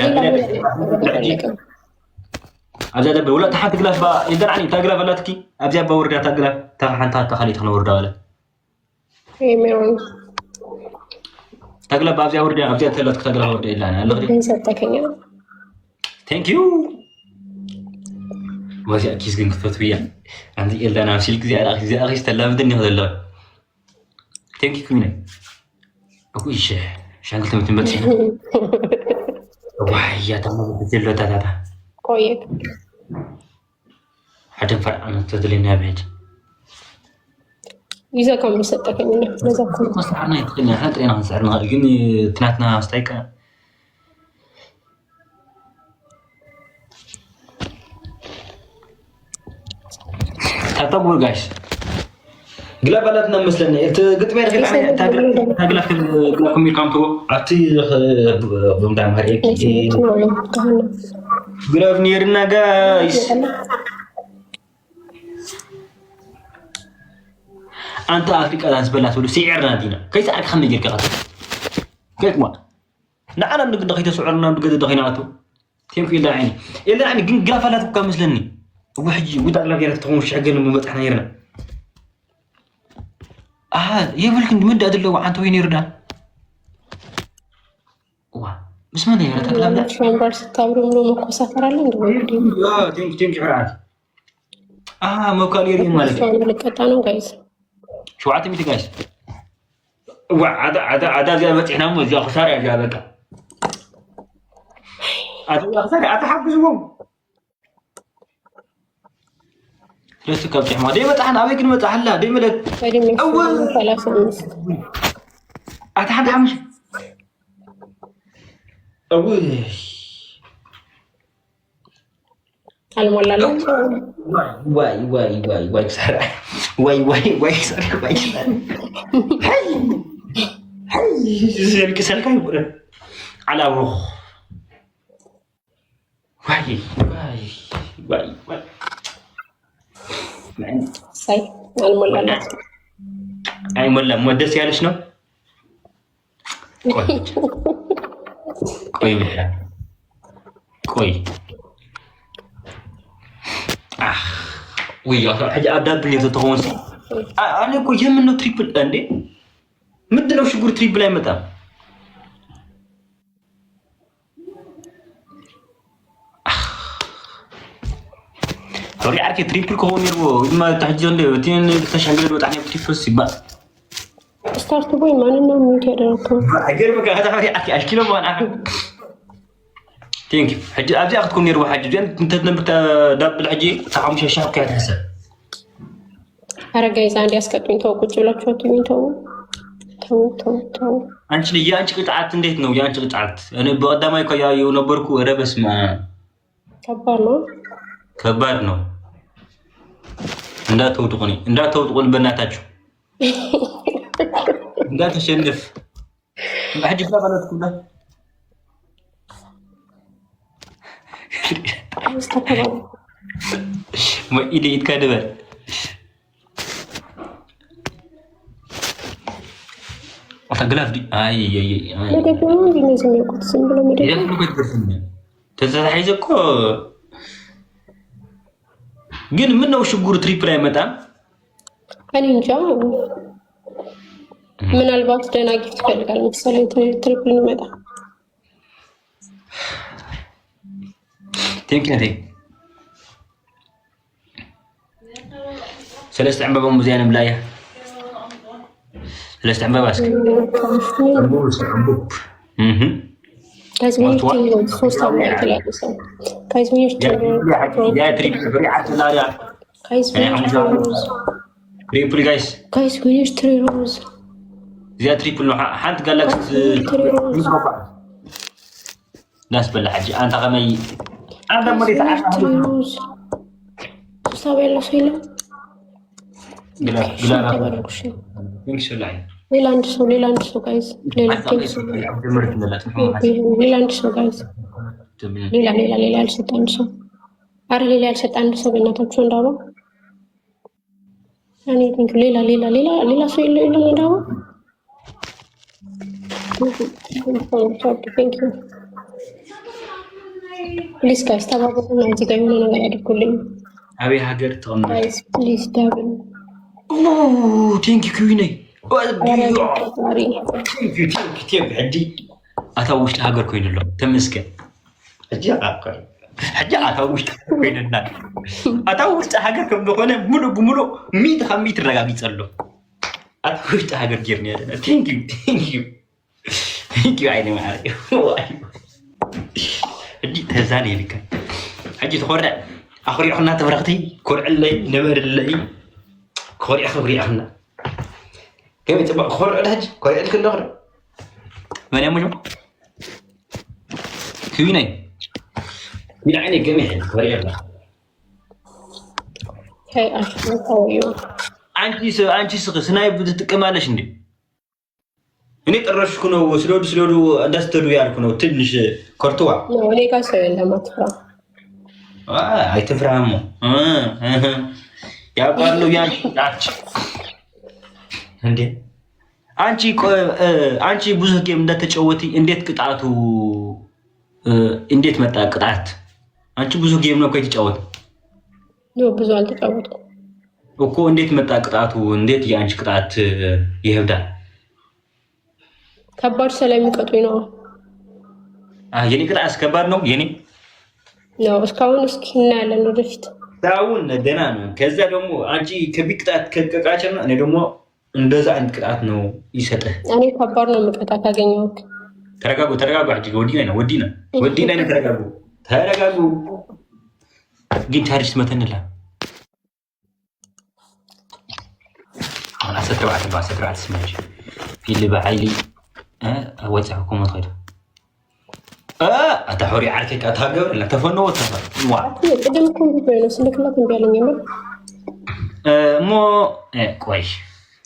أبزا دبل ولا تحت تقلاف با يدر عني تقلاف ولا تكي أبزا بوردا تقلاف تحت تخلي تخنا وردا ولا ኤሜሮን تقلاف بابزا وردا أبزا تلات تقلاف وردا إلا أنا اللغري ሰጠከኛ ثانك يو وزي أكيس قن كفت ويا عندي إلا أنا أمشي لك زي أخي استلام دني هذا الله ثانك يو كمينة أكو إيش شان قلت متمتين واي يا تمام بتزلو تاتا ቆየክ حدا فرق أنا تدلينا بعد إذا كان مصدق إنه لازم يكون مصلحنا يتقني إحنا تقينا نسعرنا لكن تناتنا استيقظ تطور قايس قلا بلدنا مثلنا قلت ما يرغي علي تاقلا كم يقامتو عطي بمدام هريك قلا بنيرنا قايس أنت أفريقيا دانس بلات ولو سعرنا دينا كيف سعرك خمنا جيرك غطي كيف ما نعنا نقد دخيت سعرنا نقد دخيناتو تيم في الله عيني إلا يعني قلا فلاتك كم مثلني وحجي ودا لا غيرك تقوم شعقل مبطحنا يرنا يبلك مد ادلو عن توين يردا وا بسم الله يا تكلم لا شامبر ستابرو لو مكوسافر على ندو تيم عاد موكال يري مالك لكتانو جايز شو عاتي ميت جايز وا عدا زي بطحنا مو زي خساره يا بقى عدا خساره اتحبسهم ليش كابتن حماد ديما طحنا ابيك نمطح لا ديما لك اول 3 اتحد حمش اول المولى واي سارة واي سارة هاي زين كسل كاي بره على مخ واي صحيح المولى أي مولى مودس يا ليش نو كوي ولا كوي ويا حاجة أبدا بني تتهون أنا كوي هم إنه تريبل عندي مدنا وش يقول تريبل أي متى سوري عارف تريبل كهون يرو ما تحجون لي وتين تشانجل وتعني تريبل سبا ستارت بوي ما ننام ميت يدركم أجر بك هذا حري أكيد أشكيله ما أنا تينك حج أبدي أخذ كوني روح حج جن أنت نمت دب الحجي تعمش الشهر كذا هسه أرجع إذا عندي أسكت تو كنت ولا شو تمين تو أنت لي يا أنت قطعت نديت نو يا أنت قطعت أنا بقدامي كيا يونبركو أنا بس ما كبار نو لا توتقني بناتاجو لا تشنف بحج فلا بلد كلها ما إيدي يتكادبر أتقلف دي أي لا تقولون دي لازم يكون سنبلا مدري إذا كنت بتفهم تزحيزكو ግን ምን ነው ሽጉሩ ትሪፕል አይመጣም? እኔ እንጃ። ምናልባት ደህና ጊፍት ይፈልጋል መሰለኝ ትሪፕል ይመጣ። ቴንክ ሰለስተ ዕንበባ ሙዚየም ላያ ሰለስተ ዕንበባ እስኪ كازمير تيجي صوص عمال تلاقي سوا كازمير يا تريبل بريعة تلاقي تريبل جايز كازمير تري روز زي تريبل حد قال لك ناس بلا حاجة أنت غمي أنا مري تعرف تري روز صوص عمال سويلا قلا ينكسر العين ليلا عند سو جايز ليلا عند سو جايز ليلا الست عند سو أرى ليلا الست عند سو بناتك شو نداوا يعني think ليلا سو ليلا نداوا thank you please guys تابعوا نانتي كايونا نغير كلهم أبي هاجر تغني guys please تابعوا thank you كويني كتير حجي أتوش هاجر كوين الله تمسكن حجي أتوش كوين النار أتوش هاجر كم بخونه بملو 100 رجعي تصلوا أتوش هاجر جيرني هذا thank you عيني معاك حجي تهزاني لك حجي تخرع أخري إحنا تفرقتي كل اللي نمر اللي كوري أخري إحنا كم يتبع خور الحج كوي الكل دخل من يا مجمع كويني من عيني جميع كوريا Hey Ashley, how are you? አንቺ ስናይ ብትጠቀማለሽ እንዴ? እኔ ጠረሽኩ ነው ስለወዱ እንዳስተዱ ያልኩ ነው። ትንሽ ኮርቷ ነው እኔ ጋር ሰው የለም አትፍራ። አይተፍራም ያውቃሉ ያንቺ እንዴ አንቺ ብዙ ጌም እንደተጫወቲ እንዴት መጣ ቅጣት? አንቺ ብዙ ጌም ነው የተጫወተ ነው ብዙ አልተጫወትኩም እኮ እንዴት መጣ ቅጣቱ? እንዴት የአንቺ ቅጣት ይሄዳል? ከባድ ስለሚቀጡኝ ነው። የኔ ቅጣት ከባድ ነው። የኔ ነው እስካሁን እስኪ እናያለን ወደፊት። ታውን ደህና ነው። ከዛ ደግሞ አንቺ ከቢቅ ቅጣት ከቀቃቸና እኔ ደግሞ እንደዛ አንድ ቅጣት ነው ይሰጥህ። እኔ ከባድ ነው የምቀጣ ካገኘሁት። ተረጋጉ አጅ ወዲ ላይ ተረጋጉ ግን ታሪክ ትመተንላ أنا أسترعت اسمعش في اللي بعيلي أوزع حكومة غيره أتحوري عاركك أتهاجر ولا تفنو وتفر قدام يكون بينه سلك الله كن بيعلن يمر مو كويس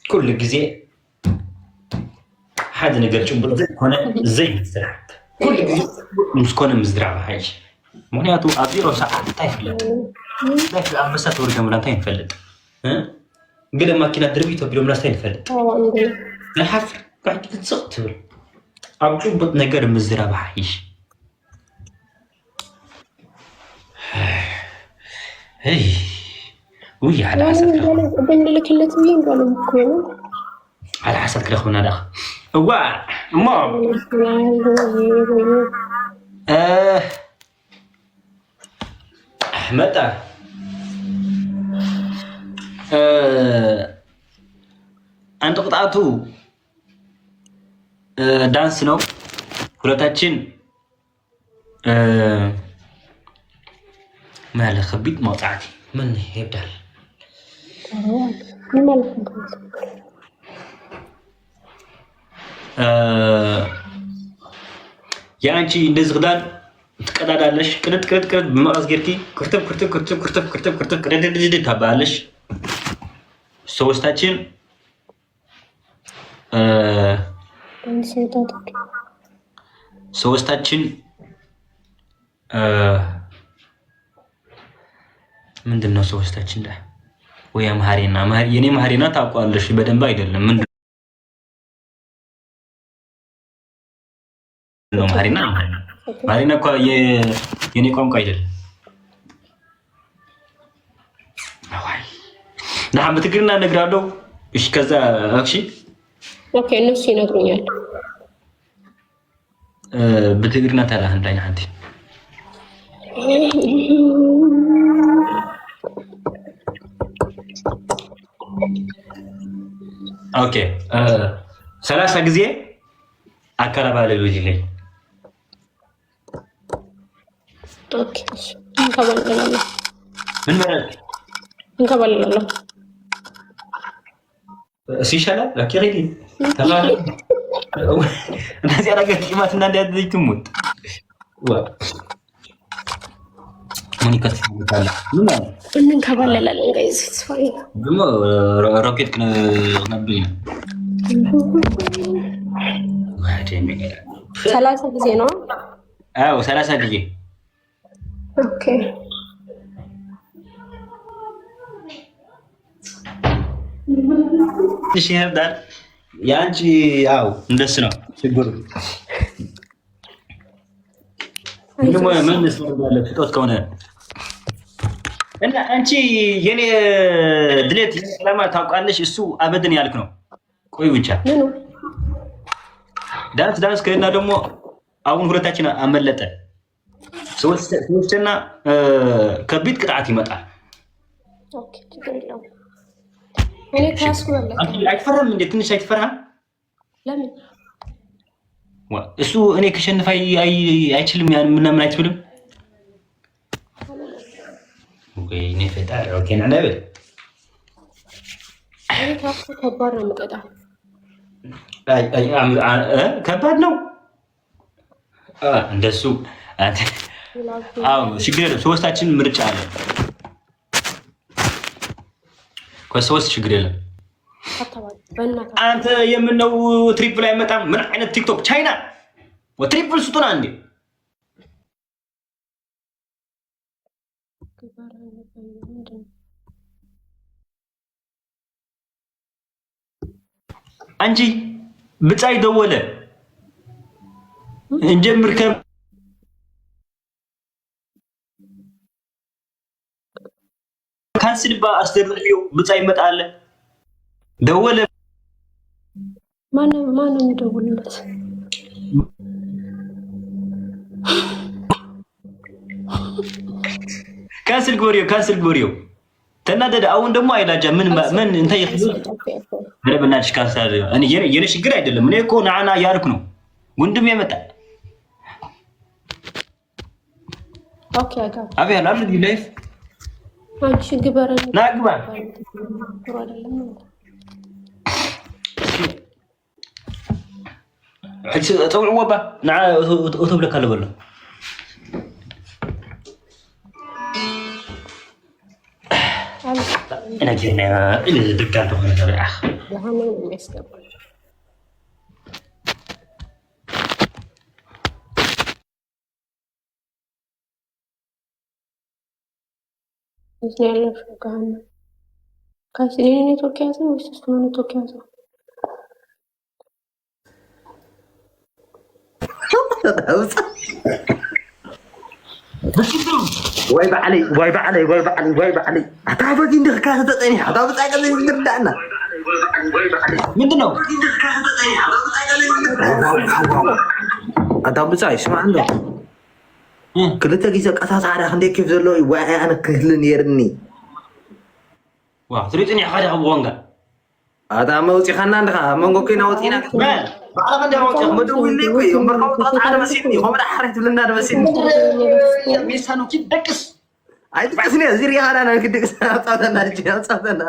كل جزء حد نقدر نشوف هنا زي مزرعة كل جزء مسكون مزرعة هاي معناته أبيرو ساعات تايفل أمسات ورقة ملانتين فلت قل ماكينة دربيته بيلو ملاستين فلت الحفر بعد تتسق تبل أبجوب بطنقر مزرعة بحيش هي وي على حسب بندلك اللي تبين قالوا بكونه على حسب كده اخونا داخل هو ما احمد አንድ ቅጣቱ ዳንስ ነው። ሁለታችን ማለ خبيت موضعتي من يبدال ያንቺ እንደዚህ ግዳን ትቀዳዳለሽ ቅድት በመቀስ ጌርቲ ክርትፍ ቅድድ ታባለሽ ሶስታችን ምንድነው ሶስታችን ላይ ወይ አማሪና የኔ ማሪና ታውቃለሽ በደንብ አይደለም ምንድነው ማሪና እኮ የኔ ቋንቋ አይደለም نعم بتقرنا نقرأ إيش كذا أكشي أوكي نفسي نقرأ بتقرنا ترى هندين عندي أوكي ثلاثة جزية أكرر بالي وجهي أوكي نكمل من مرة نكمل سيشالا لكن غيري تمام الناس على قد ما تنادي هذه تموت ماني كاتب على نكمل لا جايز فاين بما روكيت كنا نبينا ثلاثة جزء نو ثلاثة جزء اوكي እሺ ይሄዳል ያንቺ ያው እንደስ ነው ችግሩ ምን ስለባለ ፍጦት ከሆነ እና አንቺ የኔ ድሌት ለማ ታውቃለሽ እሱ አበድን ያልክ ነው ቆይ ብቻ ዳንስ ከእና ደግሞ አሁን ሁለታችን አመለጠ ሶስትና ከቢት ቅጣት ይመጣል ኦኬ ችግር የለውም እኔ ካስኩ ወለ አይፈራም እንዴ ትንሽ አይፈራም ለምን እሱ እኔ ከሸንፋ አይችልም ያን ምናምን አይችልም ወይ እኔ ፈጣሪ ኦኬ ነበር እኔ ካስኩ ከባድ ነው የምቀጣ ከባድ ነው እንደሱ። አዎ ችግር የለም። ሶስታችን ምርጫ አለ። ከሶስት ችግር የለም። አንተ የምነው ትሪፕል አይመጣም። ምን አይነት ቲክቶክ ቻይና ወትሪፕል ስጡና እንዴ? አንቺ ብጻይ ደወለ እንጀምር ካንስል ባ አስደርልዩ ብጻይ ይመጣል። ደወለ ማነው የሚደውልለት? ካንስል ጎሪዮ ተናደደ። አሁን ደግሞ አይላጃ ምን እንተ ይخذ ረበናሽ ካንሰል እኔ የኔ ችግር አይደለም። እኔ እኮ ናና ያልኩ ነው። ወንድም የመጣ ኦኬ አጋብ አብያ አለ ዲ ላይፍ አንቺ ግበረን ናግባ እቺ ተውልዋ ባ ና ወተብለካ ለበለ انا جينا الى الدكان هنا تبع لهنا المسكب يلا شو كان كاسين توكيازو وسستون توكيازو وايب علي اتعبك انت كاسه تطني اتعبك اقل يردعنا ምንድነው اتعبك اسمع عنده ክልተ ግዜ ቀሳሳ አዳ እንደ ከፍ ዘሎ ወይ አነ ክህልን የርኒ ዋው ትሪጥኒ ሓደ ወንጋ አታ መውፂ ኸና እንደኻ መንጎ ኮይና ወፂና ባዕላ ከንደ መውፂ መደውል ለይ ወይ እምበርካው ጣጣ መስኒ ሆመዳ ሓረት ብለና ደመስኒ ሚሳኑ kiddቅስ አይጥቅስኒ ዝሪ ያዳና ክድቅስ አጣተና ልጅ አጣተና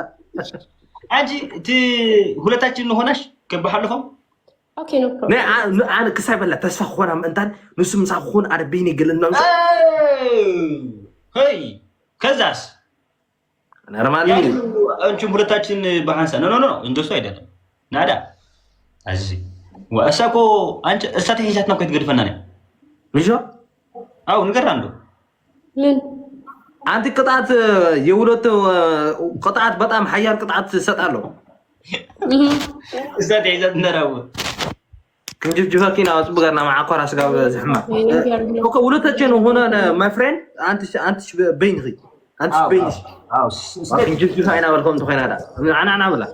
አንቺ ሁለታችን ሆነሽ ከበሐለፈው ኦኬ ኖ ፕሮብለም አነ ክሳይ በላ ተስፋ ኾና እንታን ንሱም ሳኹን አርቢኒ ግልና ሄይ ከዛስ ኖርማሊ አንቺ ሁለታችን በሐንሳ ኖ እንደሱ አይደለም ናዳ አዚ ወአሳኮ አንቺ እሳተ ሂሳት ነው ከትገድፈና ነው ምንጆ አው ንገር አንዱ ምን አንተ ቅጣት የሁለት ቅጣት በጣም ሀያል ቅጣት ሰጣለሁ እሳተ ሂሳት ነራው كنجيب جفاكين او صبغنا مع كره سغا زحمه اوكي ولتاچن هنا ماي فريند انت بينغي انت بينش كنجيب جفاينا ولكم تخينا دا انا بلا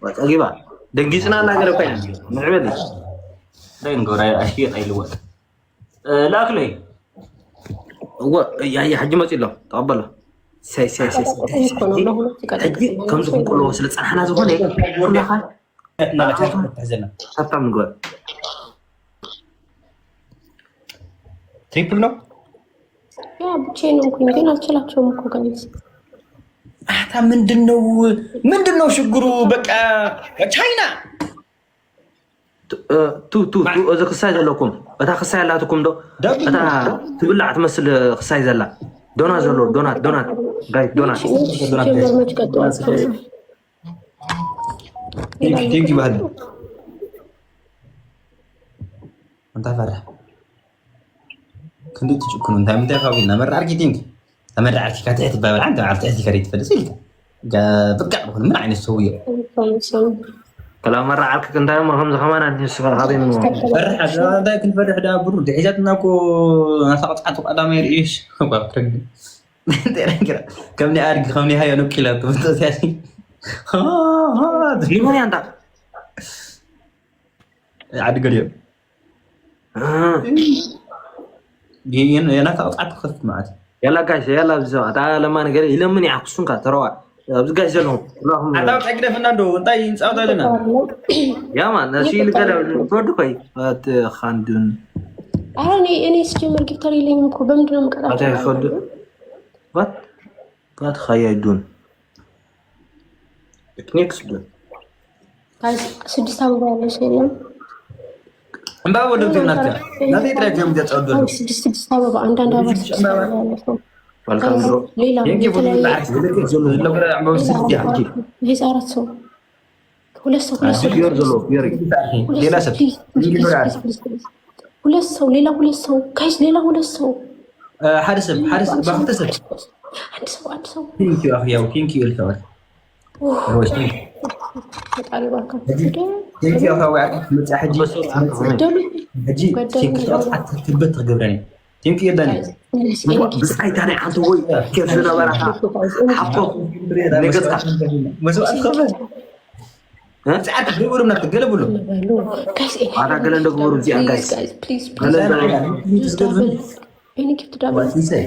وتجيبا دنجيسنا لا غير كاين نعبد دين غورا اشير اي لوط لاكلي هو يا حج مصي له تقبله سي كم زكون كله وصل صحنا زونه كلها نالك تحزنا حتى من جوه ትሪፕል ነው ያ ብቻዬን እንኩኝ ግን አልችላቸውም እኮ ጋይስ አታ ምንድነው ችግሩ በቃ ቻይና ቱ እዛ ክሳይ ዘለኩም እታ ክሳይ ያላትኩም ዶ እታ ትብላዕ ትመስል ክሳይ ዘላ ዶናት ዘሎ ዶናት ጋይ ዶናት ቴንኪ ባህል አንተ ፈራ كنت تشكون انت متى قابلنا مره اركيتينج امر اركي كاتيت باب انت عرفت اهتي كريت فلسلك بقى من عين السويه كلام مره عرك كنت ما هم زمان انت هذه من فرح هذا كل فرح دا برو دحياتنا كو سقطت قدام ايش بقى كم ارك خمني هاي انو كيلات بتسياسي لمن انت عاد قريب يانا قطعت خفت معك يلا قاش يلا بزو تعال لما نقول لمن يحكسون كتروا ابز قاش زلهم اللهم عطاو تقدر فناندو انتي نصاوت لنا يا مان نشي لقال تودو كاي ات خاندون انا سجمر جبتري لي منكو بمدنا مقطع ات خد بات خيدون تكنيكس دون ጋይስ 6 አበባ ያለው ሰው የለም? እንባ ወደ ትናከ ናቴ ትራጀም ተጸበሉ 6 አበባ አንዳንድ አበባ 6 አበባ ያለው ሰው ወልካም ብሮ ሌላ የንኪ ፎቶ ላክስ ለከ ዞሎ ለበረ አምባው ሲዲ አጂ ይሄ 4 ሰው 2 ሰው ቢር ዘሎ ቢር ሌላ ሰብ ሁለት ሰው ሌላ 2 ሰው ጋይስ ሌላ 2 ሰው حارس بختصر አንድ ሰው ثانك يو اخي ثانك يو الكوات ፈጣሪ ባርካ ثانك يو اخي متى حجي حجي ثانك يو تثبت تقبرني ثانك يو داني بس اي تاني انت وي كيف انا بروح حطو نقصك مسؤول خبر ها ساعات تقولوا منك تقلبوا له انا قال عندك ورو زي انكاس بليز any gift double what he say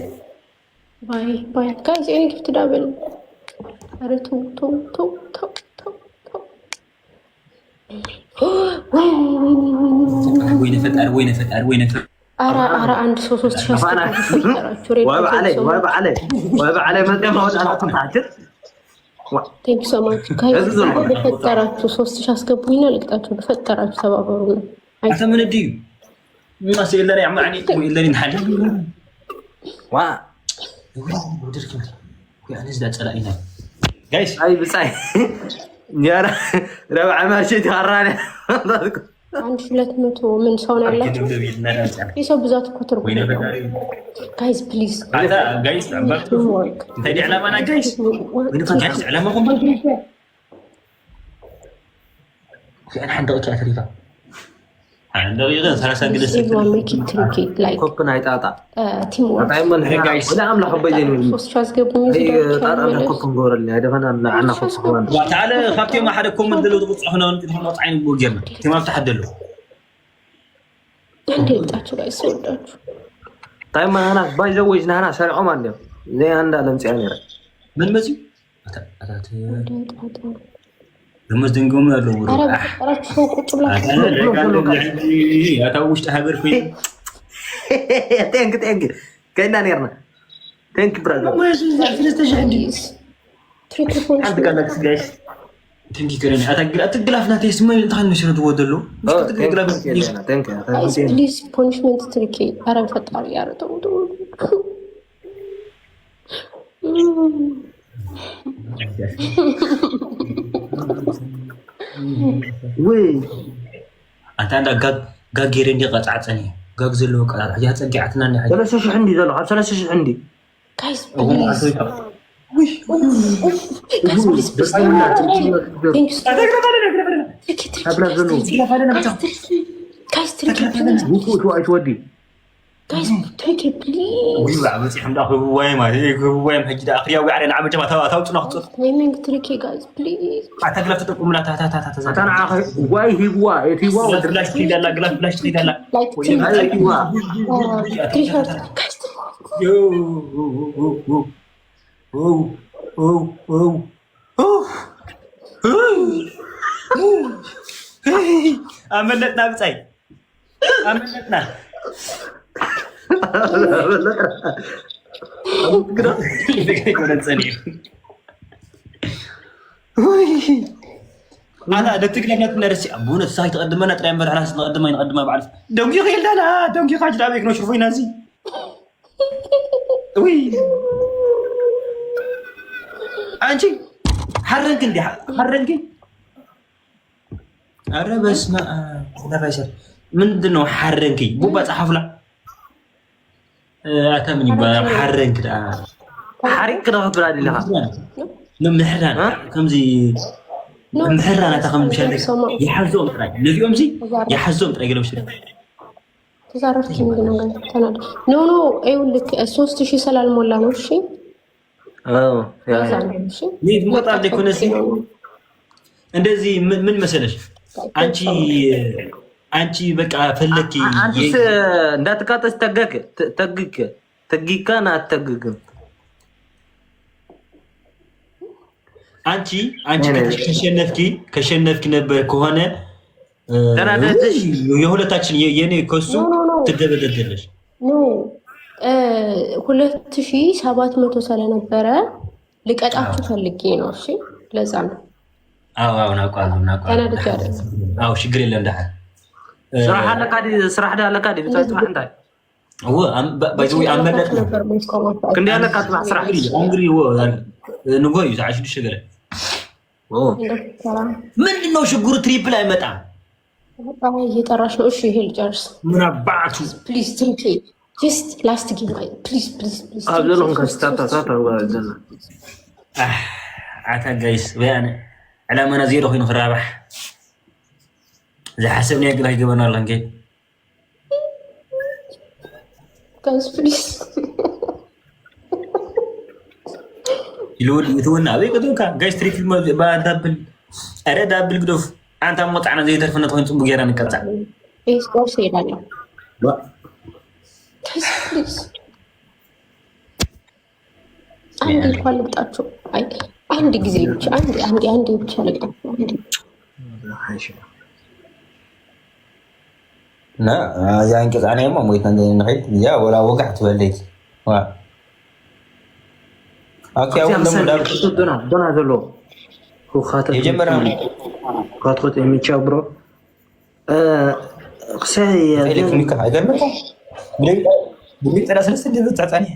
bye guys any gift double are to وين فتار ارى عند 3000 وابا علي ما دام هو انا تنحجر ቴንክ ዩ ሶ ማች ጋይስ በፈጠራችሁ 3000 አስገቡኝና ልቅጣችሁ በፈጠራችሁ ተባበሩ ነው አንተ ምን እድዩ ما سيلري عماني ويلري نحل وا ودركم يعني زاد صلاينا جايز اي بصاي يا ربع ماشي تهراني አንድ 200 ምን ሰው ነው ያላችሁ የሰው ብዛት እኮ ትርጉም ጋይስ ፕሊዝ ጋይስ እንተዲ ዓላማና ጋይስ ጋይስ ዓላማኩም انا حندقت افريقيا عندي غير 30 جلسه كوبنا يطاطا تيم وورك طيب جايس ولا عامله خبيين ሶስት አስገቡኝ طاطا كوبن غورل هدفنا عنا كوبن تعالى خاطي ما حدا كومنت دلو تقص هنا انت وضعين بوجرنا كما تحدلوا እንዴ ልጣችሁ ጋይስ ወዳችሁ طيب ما انا باي زوجنا انا سرعوا ما عنده زي عند لمصيان يرى من مزي اتات لمزدنقوم له ورا اراك سوق طلع يا توش تهبر في تانك كاينا نيرنا تانك برادر ما عندي تريكل عندك انا جايز تنكي كرني اتقلافنا تسمع انت نشر تودلو تانك بليز بونشمنت تريكي ارا فطار يا رتو وي انت عندك غاغير اندي قطعصني غاغ زلو قطع يا صقعتنا ني حاجه 3000 عندي زلو 3000 عندي guys please guys please guys take it please والله بس حمد اخو واي ما واي حجي اخريا وعلينا عم جما تاوطنا خص timing tricky guys please اعتقد تقوم لا تا انا اخي واي هي وا درلاش تريد لا غلاف بلاش تريد لا like guys يو አመለጥና ብጻይ አመለጥና انا دتك لك نرسي ابونا ساي تقدمنا طلع امبارح ناس نقدمها بعرف دونكي خيل لا دونكي خاج دابيك نو شوفينا زي وي انتي حرنك انت حرنك اره بسمع لا بشر ምንድነው حرنك ቡባ ጻሐፍላ አተምን ይባላል حرنك حرنك ነው ብራዲ ለها ممحران كمزي ممحران تاخم مشارك يحزوم طراي نزيوم زي يحزوم طراي قالوا شري ተዛረፍኩ ምንድነው ተናደ ኖ አይውልክ 3000 ስላልሞላ ነው እሺ ያ ኒት ሞጣ ለኮነሲ እንደዚህ ምን መሰለሽ አንቺ በቃ ፈለኪ አንቺ እንዳትቃጠስ ተግከና አትተግግም አንቺ ከሸነፍኪ ነበር ከሆነ ተናደሽ የሁለታችን የኔ ኮሱ ትደበደደለሽ ኖ 2700 ስለነበረ ልቀጣችሁ ፈልጌ ነው እሺ ለዛ ነው አዎ ናውቃለሁ አዎ ችግር የለም ደህና ስራህ አለካዲ ስራህ አለካዲ ብታጥፋ እንታይ هو بايزوي عملت كندي አለካ ስራህ እንግዲህ ንጎይ ዛሽ ድሽገለ ምንድነው ችግሩ ትሪፕል አይመጣም እየጠራሽ ነው እሺ ይሄ ልጨርስ ምን አባቱ ፕሊዝ ትሪፕ ጀስት ላስት ጌም ፕሊዝ አብዘሎን ከስታታ ወዘና عتا جايس بيان على ما زيرو خينو خرابح زي حسبني يقدر يجيبنا الله نجي guys please يلود يتونا ابي كدوكا جايس تريك با دابل اري دابل قدوف انت موطعنا زي ترفنا تكون صبو غيرا نقطع ايش قاش يلالا لا guys please አንድ እንኳን ልቅጣችሁ አይ አንድ ጊዜ ብቻ አንድ ብቻ ልቅጣችሁ لا يعني كذا انا ما مويت عندنا نحيد يا ولا وقعت وليت وا اوكي اول لما دونا زلو هو خاطر يجمرنا خاطر يمشي برو خساي الكترونيك هايدر متى بدي ترى سلسله دي بتاعتني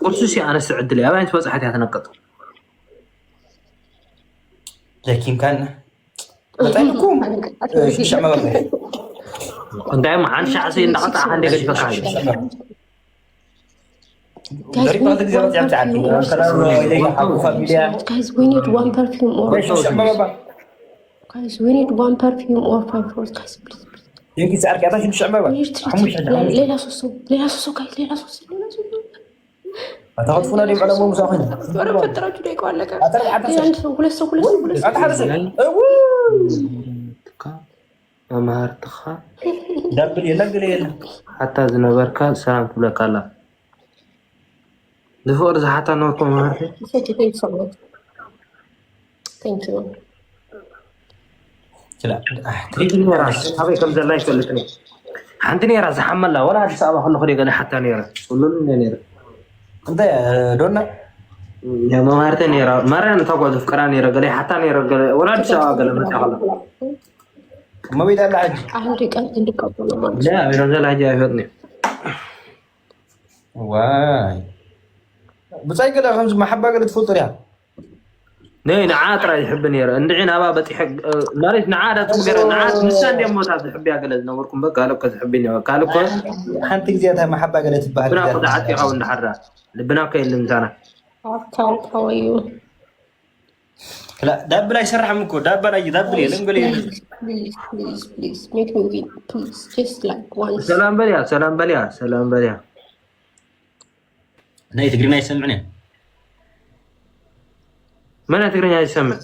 قرصوسي انا سعد لي ابي توزعت يتنقط لكن كان بتاعكم ايش ما بقى دائما عن شعسي نقطع عندي قد فكاي guys we need one perfume or guys we need one perfume or 5 rose guys please يمكن سعرك يعطيك الشعبة ليلة سوسو guys ليلة سوسو هتاخد فلان يبقى مو مساخن ورا فترة ليك ولا كان ولا سو ما ارتخا دبل يلا حتى زنبركا سلام لك الله دفور حتى نوكم ما thank you لا تريدني راس هاي كم زلاي كلتني عندني راس حمل ولا هذا صعب خلو خلي قال حتى نيرا قولوا لي نيرا انت دونا يا ما مارتني نيرا مره انا تقعد فكراني نيرا قال حتى نيرا قال ولا هذا صعب قال ما تخلى ما بيدل العج عندك لا ينزل حاجه يفضني واي بصاي قال خمس محبه قال تفطر يا ني نعات راه يحبني يرى ندعي نبا بتحق ناريت نعاد تقرا نعات نسان ديم موتا تحبي قال نوركم بقى قالوا تحبيني قالوا حنت زيادها محبه قال تبها بنا قطعتي او نحرا لبنا كاين لمزانا how are you لا داب لا يسرح منكو داب لا يداب لي نقول please make me win please just like once سلام بليا انا تقريبا يسمعني من تقريبا يسمع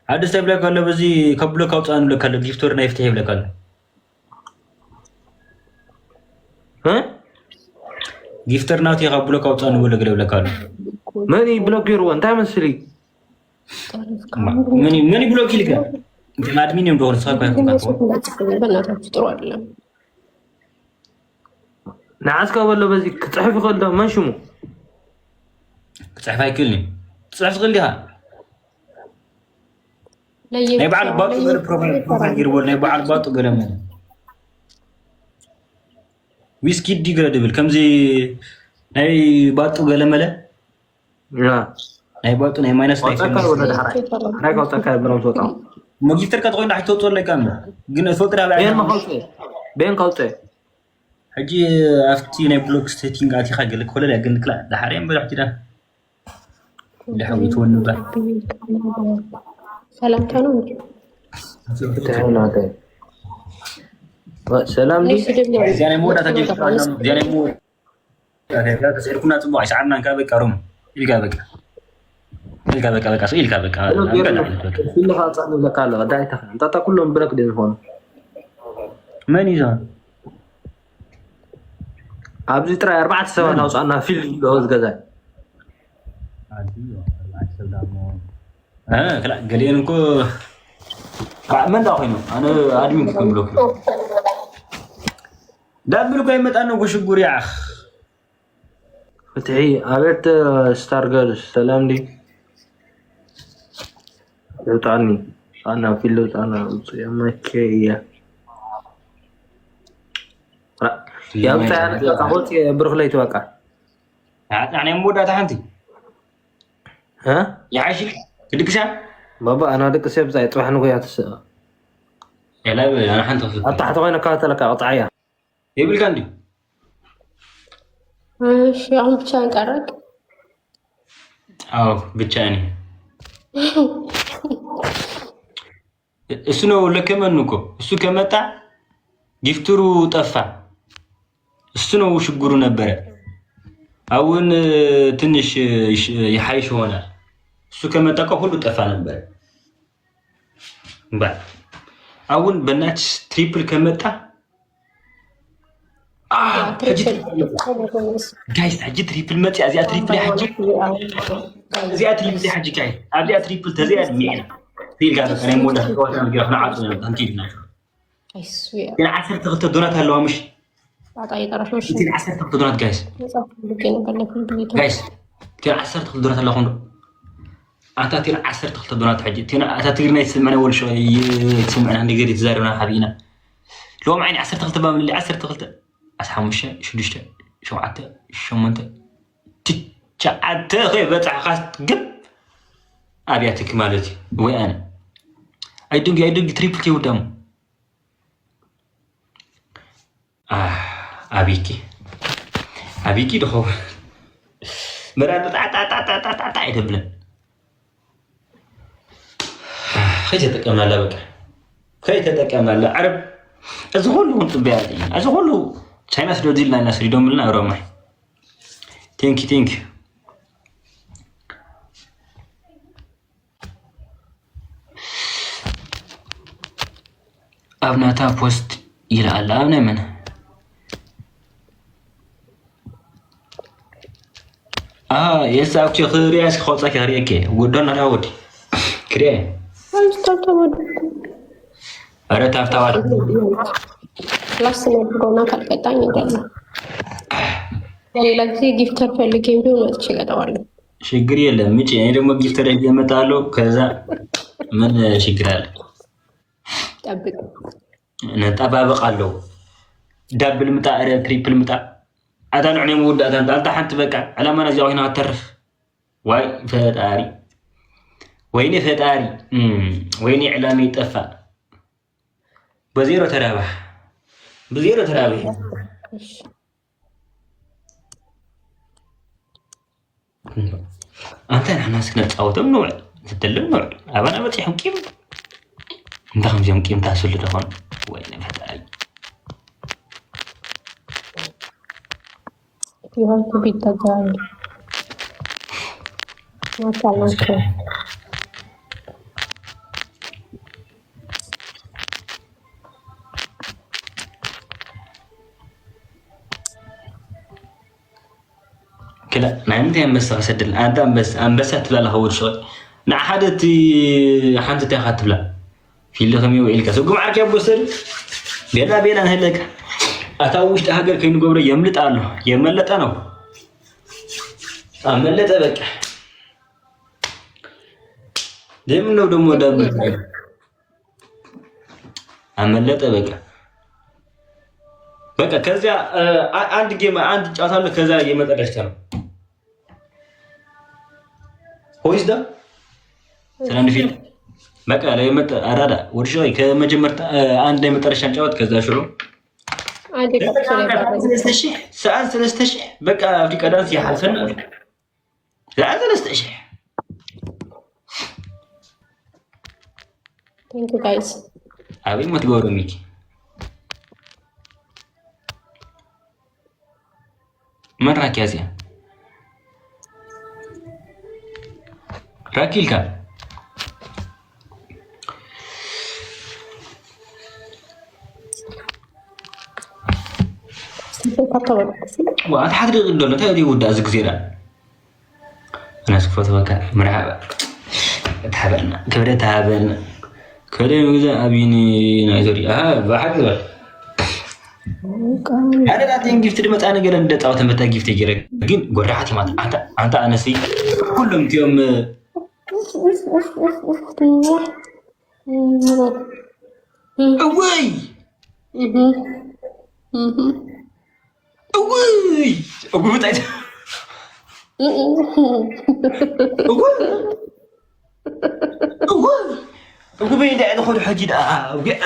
عاد استبلك ولا بزي كبلك اوطان لك له جيفتور نا يفتح لك له ها جيفتر ناوتي كبلك اوطان ولا قلب لك له ماني بلوكير وانت مسلي ماني بلوكي لك انت ما ادمين يوم دور صاحب بناتك ጥሩ አይደለም نعسك ولا بزي كتصحف خلده ما شمو كتصحف هايكلني تصحف خليها ناي بعد باطو غير بروفايل غير ولا ناي بعد باطو غير من ويسكي دي غير دبل كمزي ناي باطو غير مله لا ناي باطو ناي ماينس ناي ولا دحرا انا قلت لك برام صوتام ما جيت تركت قوي نحي توصل لك كامل قلنا فكره بين ما قلت بين قلت حجي افتي ناي بلوك ستيتينغ اتي خاجلك ولا لا قلت لا دحرين بلحتي ده اللي حويت ونبا سلام كانوا سلام لي زين مو ده تجيب زين مو لا تسيركنا تبو عشعنا كابك روم يلقى بك سئيل كابك كل خاطر لك قال دايت انت كلهم برك دي هون من يزان ابزي ترى 4 سنوات اوصلنا في الجوز غزاي لا قالين انكو من داخينو انا ادمي كم بلوك دابلو كاي متانو شغور يا اخ فتحي عبرت ستار جيرل سلام دي عني انا في اللوت انا يا مكية يا بتاع قهوت برغلي توقع يعني مودة تحنتي ها يا عاشق بدك ساعة بابا انا دك سيب زي تروح نقول يا تسا يا لا انا حنت قطعت وين كاتلك قطعيا يبل كاندي እሺ አሁን ብቻህን ቀረክ? አዎ ብቻዬን እሱ ነው ለከመን እኮ እሱ ከመጣ ጊፍትሩ ጠፋ እሱ ነው ችግሩ ነበረ አሁን ትንሽ ይሐይሽ ሆነ እሱ ከመጣ ሁሉ ጠፋ ነበር አሁን በእናትሽ ትሪፕል ከመጣ ጋይስ حجي تريبل متي ازيا تريبل حجي ازيا تريبل حجي كاي ازيا تريبل تزيد مينا في قاعد انا مودا روحنا نقرا عاد تنتينا كان 10 تغلط دونات هلو مش عطاي طرف مش 10 تغلط دونات جايس كان 10 تغلط دونات هلو خندو اعطاتي 10 تغلط دونات حجي تينا اتاتيرنا يسمعنا اول شوي يسمعنا نقدر يتزارنا حبينا لو معي 10 تغلط بام اللي 10 تغلط أسحمش شدشت شوعته شمنت تجعته غير بتاع خاص قب أبياتك مالتي وين أنا أيدوق تريبلتي ودم أبيكي ده هو مرات تا يدبلن خيتك أملا بك خيتك أملا عرب أزغلوا أنتم بيعدين أزغلوا ቻይናስ ዶዲልና እና ስሪዶምልና አውራማይ ቴንክ አብናታ ፖስት ይላል አብነ ምን የሳውቺ ኽሪያስ ኾጻ ከሪያከ ወዶና ዳውድ ክሪያ አረ ታፍታዋል ክላስ ነብሮና ካልቀጣኝ እንደለ ሌላ ጊዜ ጊፍተር ፈልጌም ቢሆን ወጥቼ እቀጣዋለሁ። ችግር የለም ምጪ እኔ ደግሞ ጊፍተር እየመጣለሁ ከዛ ምን ችግር አለ? ጠብቅ ነጠባበቃለሁ ዳብል ምጣ አረ ትሪፕል ምጣ አዳን እኔ ወዳታ አንተ አንተ በቃ አላማና እዚያው ሆና አተርፍ ዋይ ፈጣሪ ወይኔ ፈጣሪ ወይኔ ዕላሜ ጠፋ በዜሮ ተራባህ بزيرو ترابي أنت أنا سكنت أو تم نوع تتلم نوع أبنا بتيحم كيم أنت خمس يوم كيم تحصل لهون وين فتاي You have to beat the guy. Not talented. كلا ما أنت أنبسة سدل أنت أنبسة تبلا لهور شوي نحدتي حنت تأخذ تبلا في اللي خمي وإلك سوق معك يا بوسر بينا نهلك أتاوش تهجر كين قبر يملت أنا أملت أبك دم لو دم ودم أملت أبك بقى كذا عند جيم عند أصلا كذا جيم ترشتنا هويس ده سلام فيل بقى لا يمت أرادا ورشوي كمجمرت عند جيم ترشان جوات كذا شروع عندك ساعات سنستشح بقى في كذا في حسن ساعات سنستشح Thank you guys. أبي ما تقولوا ميكي من راك يا زين راكيل كان وأنت حضري غدولة تهدي ودا أزق زيرا أنا سكفت وكا مرحبا تحبلنا كبرت تحبلنا كده مجزا أبيني نايزوري بحق أنا لا تين جفت دم أنا قرن ده تعرف متى جفت جرك لكن قرعتي ما أنت أنا سي كلهم تيوم أوي أوي أوي متى أوي بين ده أدخل حاجة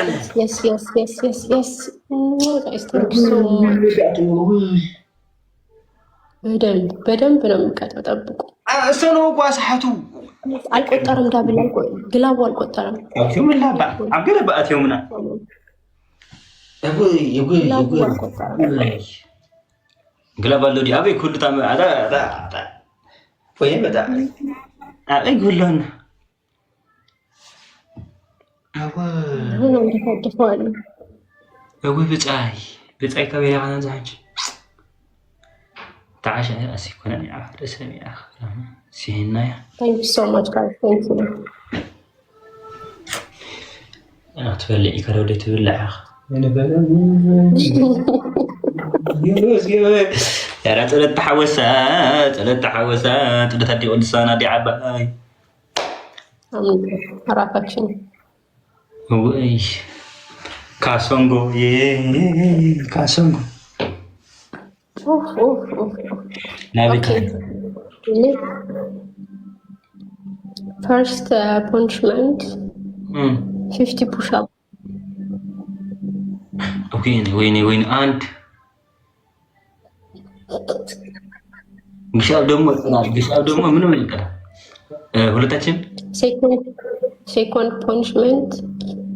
أنا Yes. Guys, thank you so much. በደንብ ነው የምቀጠው። ጠብቁ። ሰኖ ጓሳሐቱ አልቆጠረም። ዳብል ግላቡ አልቆጠረም። ምን ላባ አገለ በአት የውምና ግላብ አለው ዲ አቤ ኩልታ አዳ ወይ በጣ አይ ጉላና أبوي بتاعي كبير عن زعج تعاش أنا أسيب كنا نعرف رسمي آخر سيهنا يا Thank you so much guys. Thank you. أنا أتفلع كرودي تبلع آخر أنا بلا يا رات ثلاث تحوسات ولا تدي ولسانا دي عباي عرفتشين وي كاسونغو كاسونغو اوف نابي First punishment 50 push up. وين انت ግሻው ደግሞ ምንም ይቀር ሁለታችን ሴኮንድ ፖኒሽመንት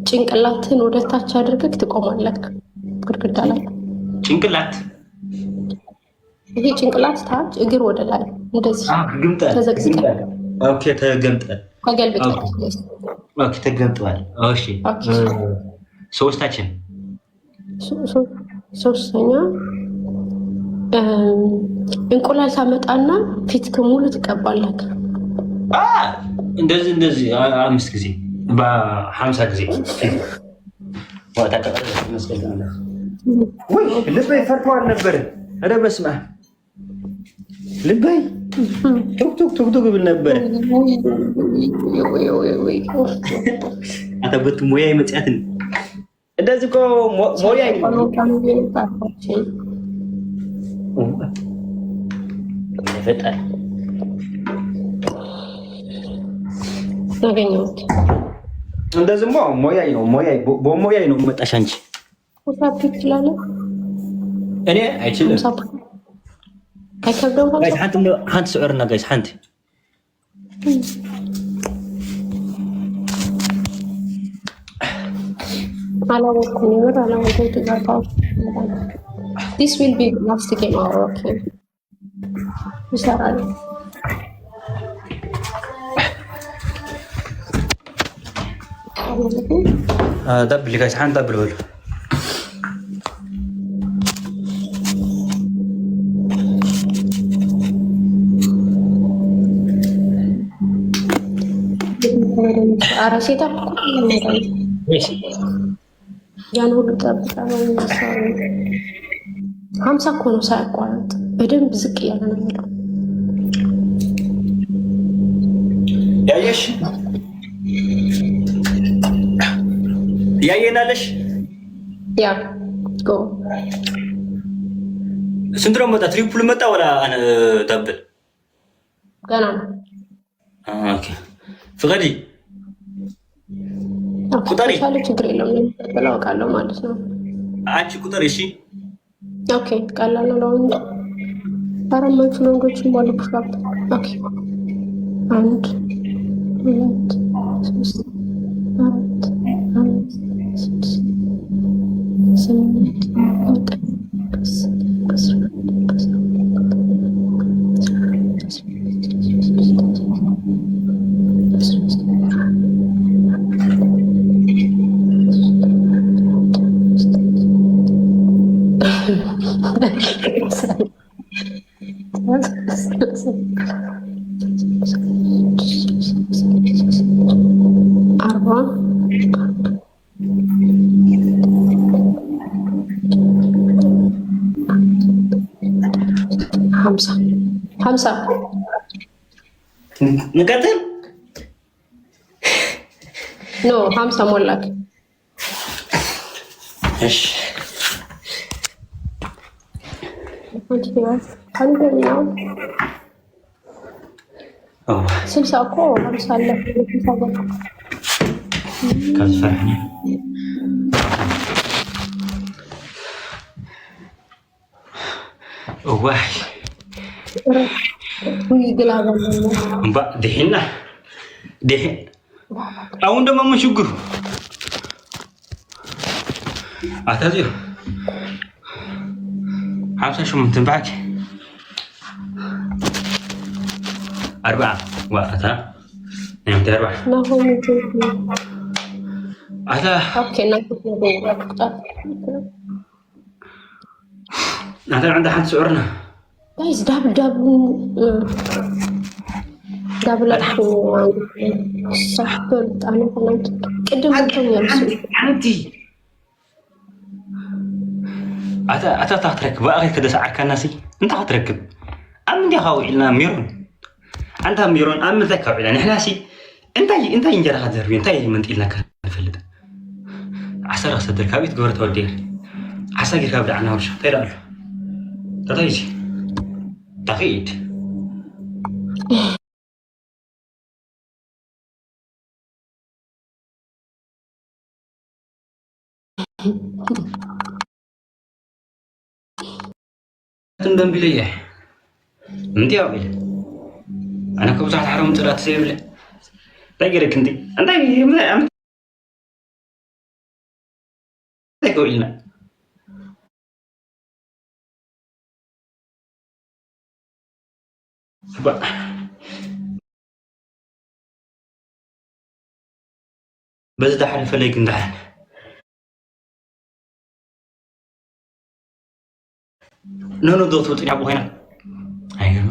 ጭንቅላትን ወደ ታች አድርገህ ትቆማለህ ግድግዳ ላይ። ጭንቅላት ይሄ ጭንቅላት ታች እግር ወደ ላይ እንደዚህ ተዘግዝቀህ። ኦኬ ተገምጠል ተገልብጠህ። ኦኬ ተገምጠዋል። እሺ ሶስታችን ሶስተኛ እንቁላል ታመጣና ፊት ሙሉ ትቀባለህ። እንደዚህ 5 ጊዜ በ50 ጊዜ ወጣ ተቀበለ መስከረም ወይ ልበይ ፈርቷል ነበር። ኧረ በስመ አብ ልበይ ቱክ ብል ነበር። አተበት ሙያ ይመጣትን እንደዚህ እኮ ሞሪያ ፈጣን አገኘሁት። እንደዚህ ሞያይ ነው መጣሽ አንቺ። ወሳፕ ይችላል። እኔ አይችልም። አይከብደውም። ጋይስ አንተ ሰውርና ጋይስ አንተ አላወኩም። ይመጣ አላወኩም። ተጋባው This will be last game hour. Okay. ይሰራል። دبل guys حان دبل بقول አራሴታ ያን ሁሉ ጠብቃ ነው የሚሰራው። 50 እኮ ነው ሳያቋርጥ በደንብ ዝቅ እያለ ነው የሚለው። ያየሽ ያየናለሽ ያ ጎ ስንት ነው መጣ? ትሪፕል መጣ ወላ አነ ደብል ገና ነው። ኦኬ ፍቀዲ ቁጠሪ። ችግር የለውም አውቃለሁ ማለት ነው። አንቺ ቁጠሪ። እሺ ኦኬ ቀላል ነው ለወንድ አራማቹ ወንዶችም ባሉ ፑሻፕ። ኦኬ 1 2 3 4 5 6 7 40 50 نقتل نو 50 ሞላክ እሺ ስልሳ እኮ 50 አለ ከፈርኝ ዋይ ይግላባል دحين አሁን ደግሞ ምን ችግሩ አታዚው 58 تنفعك 4 وقتها نمت 4 ما هو موجود هذا اوكي ناخذ هذا عنده حد سعرنا جايز دبل لكم صحبت انا كنت قدم انتم يمسوا عندي أتا تركب بقى كده ساعة كناسي أنت هتركب أم دي خاوي لنا ميرون أنت ميرون أم ذكر يعني إحنا سي أنت ينجر هذا الربي أنت يمنت إلنا كفلت عسر صدر كابيت جورة ودير عساقي كابد عنها ورشة تيرا له تطيجي تقيد تندم بليه انت يا ابي انا كنت حرام طلعت سيبل تقرك انت تقول لنا بس ده حرف ليك انت نو دوت وطني ابو هنا ايوه